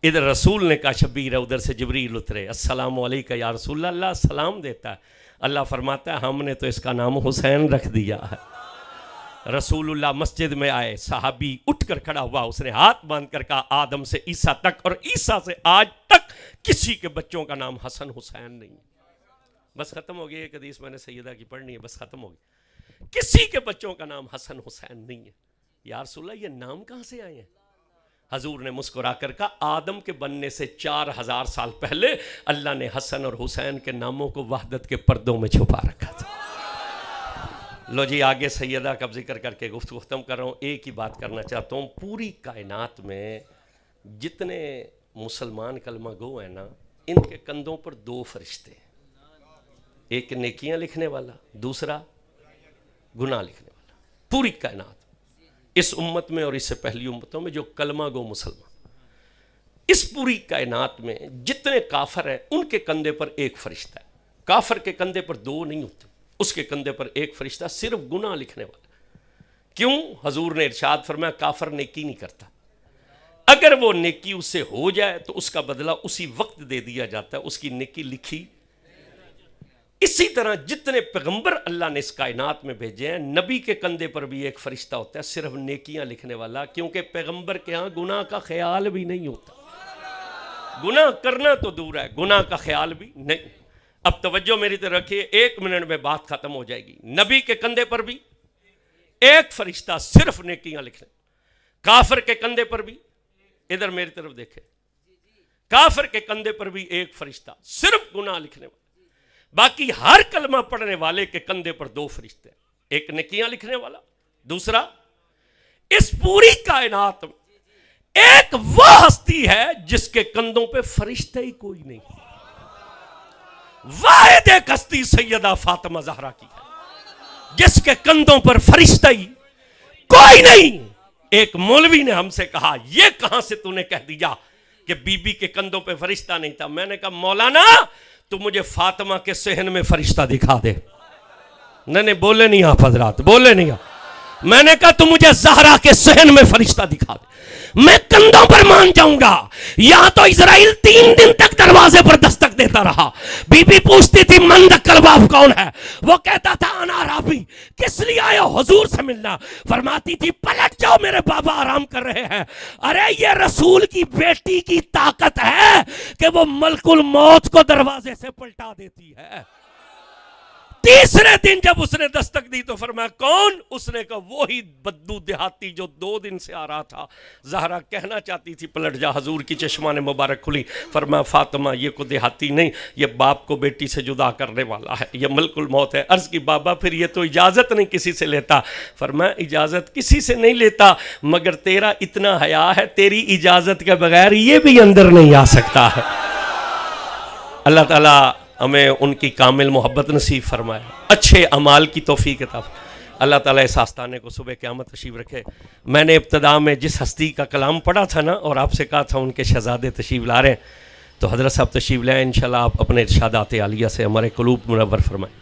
ادھر رسول نے کہا شبیر ہے, ادھر سے جبریل اترے. السلام علیکہ یا رسول اللہ, سلام دیتا ہے. اللہ فرماتا ہے ہم نے تو اس کا نام حسین رکھ دیا ہے. رسول اللہ مسجد میں آئے، صحابی اٹھ کر کھڑا ہوا، اس نے ہاتھ باندھ کر کہا آدم سے عیسیٰ تک اور عیسیٰ سے آج تک کسی کے بچوں کا نام حسن حسین نہیں ہے۔ بس ختم ہو گئی، ایک حدیث میں نے سیدہ کی پڑھنی ہے، بس ختم ہو گئی۔ کسی کے بچوں کا نام حسن حسین نہیں ہے۔ یا رسول اللہ یہ نام کہاں سے آئے ہیں؟ حضور نے مسکرا کر کہا آدم کے بننے سے 4000 سال پہلے اللہ نے حسن اور حسین کے ناموں کو وحدت کے پردوں میں چھپا رکھا تھا۔ لو جی آگے سیدہ کا ذکر کر کے گفتگو ختم کر رہا ہوں۔ ایک ہی بات کرنا چاہتا ہوں، پوری کائنات میں جتنے مسلمان کلمہ گو ہیں نا، ان کے کندھوں پر 2 فرشتے ہیں، ایک نیکیاں لکھنے والا، دوسرا گناہ لکھنے والا۔ پوری کائنات اس امت میں اور اس سے پہلی امتوں میں جو کلمہ گو مسلمان، اس پوری کائنات میں جتنے کافر ہیں ان کے کندھے پر ایک فرشتہ ہے۔ کافر کے کندھے پر 2 نہیں ہوتے، اس کے کندھے پر ایک فرشتہ صرف گناہ لکھنے والا۔ کیوں؟ حضور نے ارشاد فرمایا کافر نیکی نہیں کرتا، اگر وہ نیکی اس سے ہو جائے تو اس کا بدلہ اسی وقت دے دیا جاتا ہے، اس کی نیکی لکھی۔ اسی طرح جتنے پیغمبر اللہ نے اس کائنات میں بھیجے ہیں، نبی کے کندھے پر بھی ایک فرشتہ ہوتا ہے صرف نیکیاں لکھنے والا، کیونکہ پیغمبر کے ہاں گناہ کا خیال بھی نہیں ہوتا۔ گناہ کرنا تو دور ہے، گناہ کا خیال بھی نہیں۔ اب توجہ میری طرف رکھیے، 1 منٹ میں بات ختم ہو جائے گی۔ نبی کے کندھے پر بھی ایک فرشتہ صرف نیکیاں لکھنے، کافر کے کندھے پر بھی، ادھر میری طرف دیکھیں، کافر کے کندھے پر بھی ایک فرشتہ صرف گناہ لکھنے والا۔ باقی ہر کلمہ پڑھنے والے کے کندھے پر 2 فرشتے ہیں، ایک نیکیاں لکھنے والا، دوسرا اس پوری کائنات میں ایک وہ ہستی ہے جس کے کندھوں پہ فرشتہ ہی کوئی نہیں، واحد ایک ہستی سیدہ فاطمہ زہرا کی ہے جس کے کندھوں پر فرشتہ ہی کوئی نہیں۔ ایک مولوی نے ہم سے کہا یہ کہاں سے تو نے کہہ دیا کہ بی بی کے کندھوں پہ فرشتہ نہیں تھا؟ میں نے کہا مولانا تو مجھے فاطمہ کے صحن میں فرشتہ دکھا دے۔ نہیں بولے نہیں آپ حضرات، بولے نہیں آپ۔ میں نے کہا تو مجھے زہرا کے صحن میں فرشتہ دکھا دے، میں کندھوں پر مان جاؤں گا۔ یہاں تو اسرائیل 3 دن تک دروازے پر دستک دیتا رہا، بی بی پوچھتی تھی من دکل باب کون ہے؟ وہ کہتا تھا انا رابی، کس لیے آئے ہو؟ حضور سے ملنا۔ فرماتی تھی پلٹ جاؤ میرے بابا آرام کر رہے ہیں۔ ارے یہ رسول کی بیٹی کی طاقت ہے کہ وہ ملک الموت کو دروازے سے پلٹا دیتی ہے۔ تیسرے دن جب اس نے دستک دی تو فرمایا کون؟ اس نے کہا وہی بدو دیہاتی جو 2 دن سے آ رہا تھا۔ زہرا کہنا چاہتی تھی پلٹ جا، حضور کی چشمان مبارک کھلی۔ فرمایا فاطمہ یہ کو دیہاتی نہیں، یہ باپ کو بیٹی سے جدا کرنے والا ہے، یہ ملک الموت ہے۔ عرض کی بابا پھر یہ تو اجازت نہیں کسی سے لیتا۔ فرمایا اجازت کسی سے نہیں لیتا، مگر تیرا اتنا حیا ہے تیری اجازت کے بغیر یہ بھی اندر نہیں آ سکتا ہے۔ اللہ تعالیٰ ہمیں ان کی کامل محبت نصیب فرمائے، اچھے اعمال کی توفیق عطا فرمائے۔ اللہ تعالیٰ اس آستانے کو صبح قیامت تشریف رکھے۔ میں نے ابتدا میں جس ہستی کا کلام پڑھا تھا نا اور آپ سے کہا تھا ان کے شہزادے تشریف لا رہے ہیں، تو حضرت صاحب تشریف لائیں، انشاءاللہ آپ اپنے ارشادات عالیہ سے ہمارے قلوب منور فرمائیں۔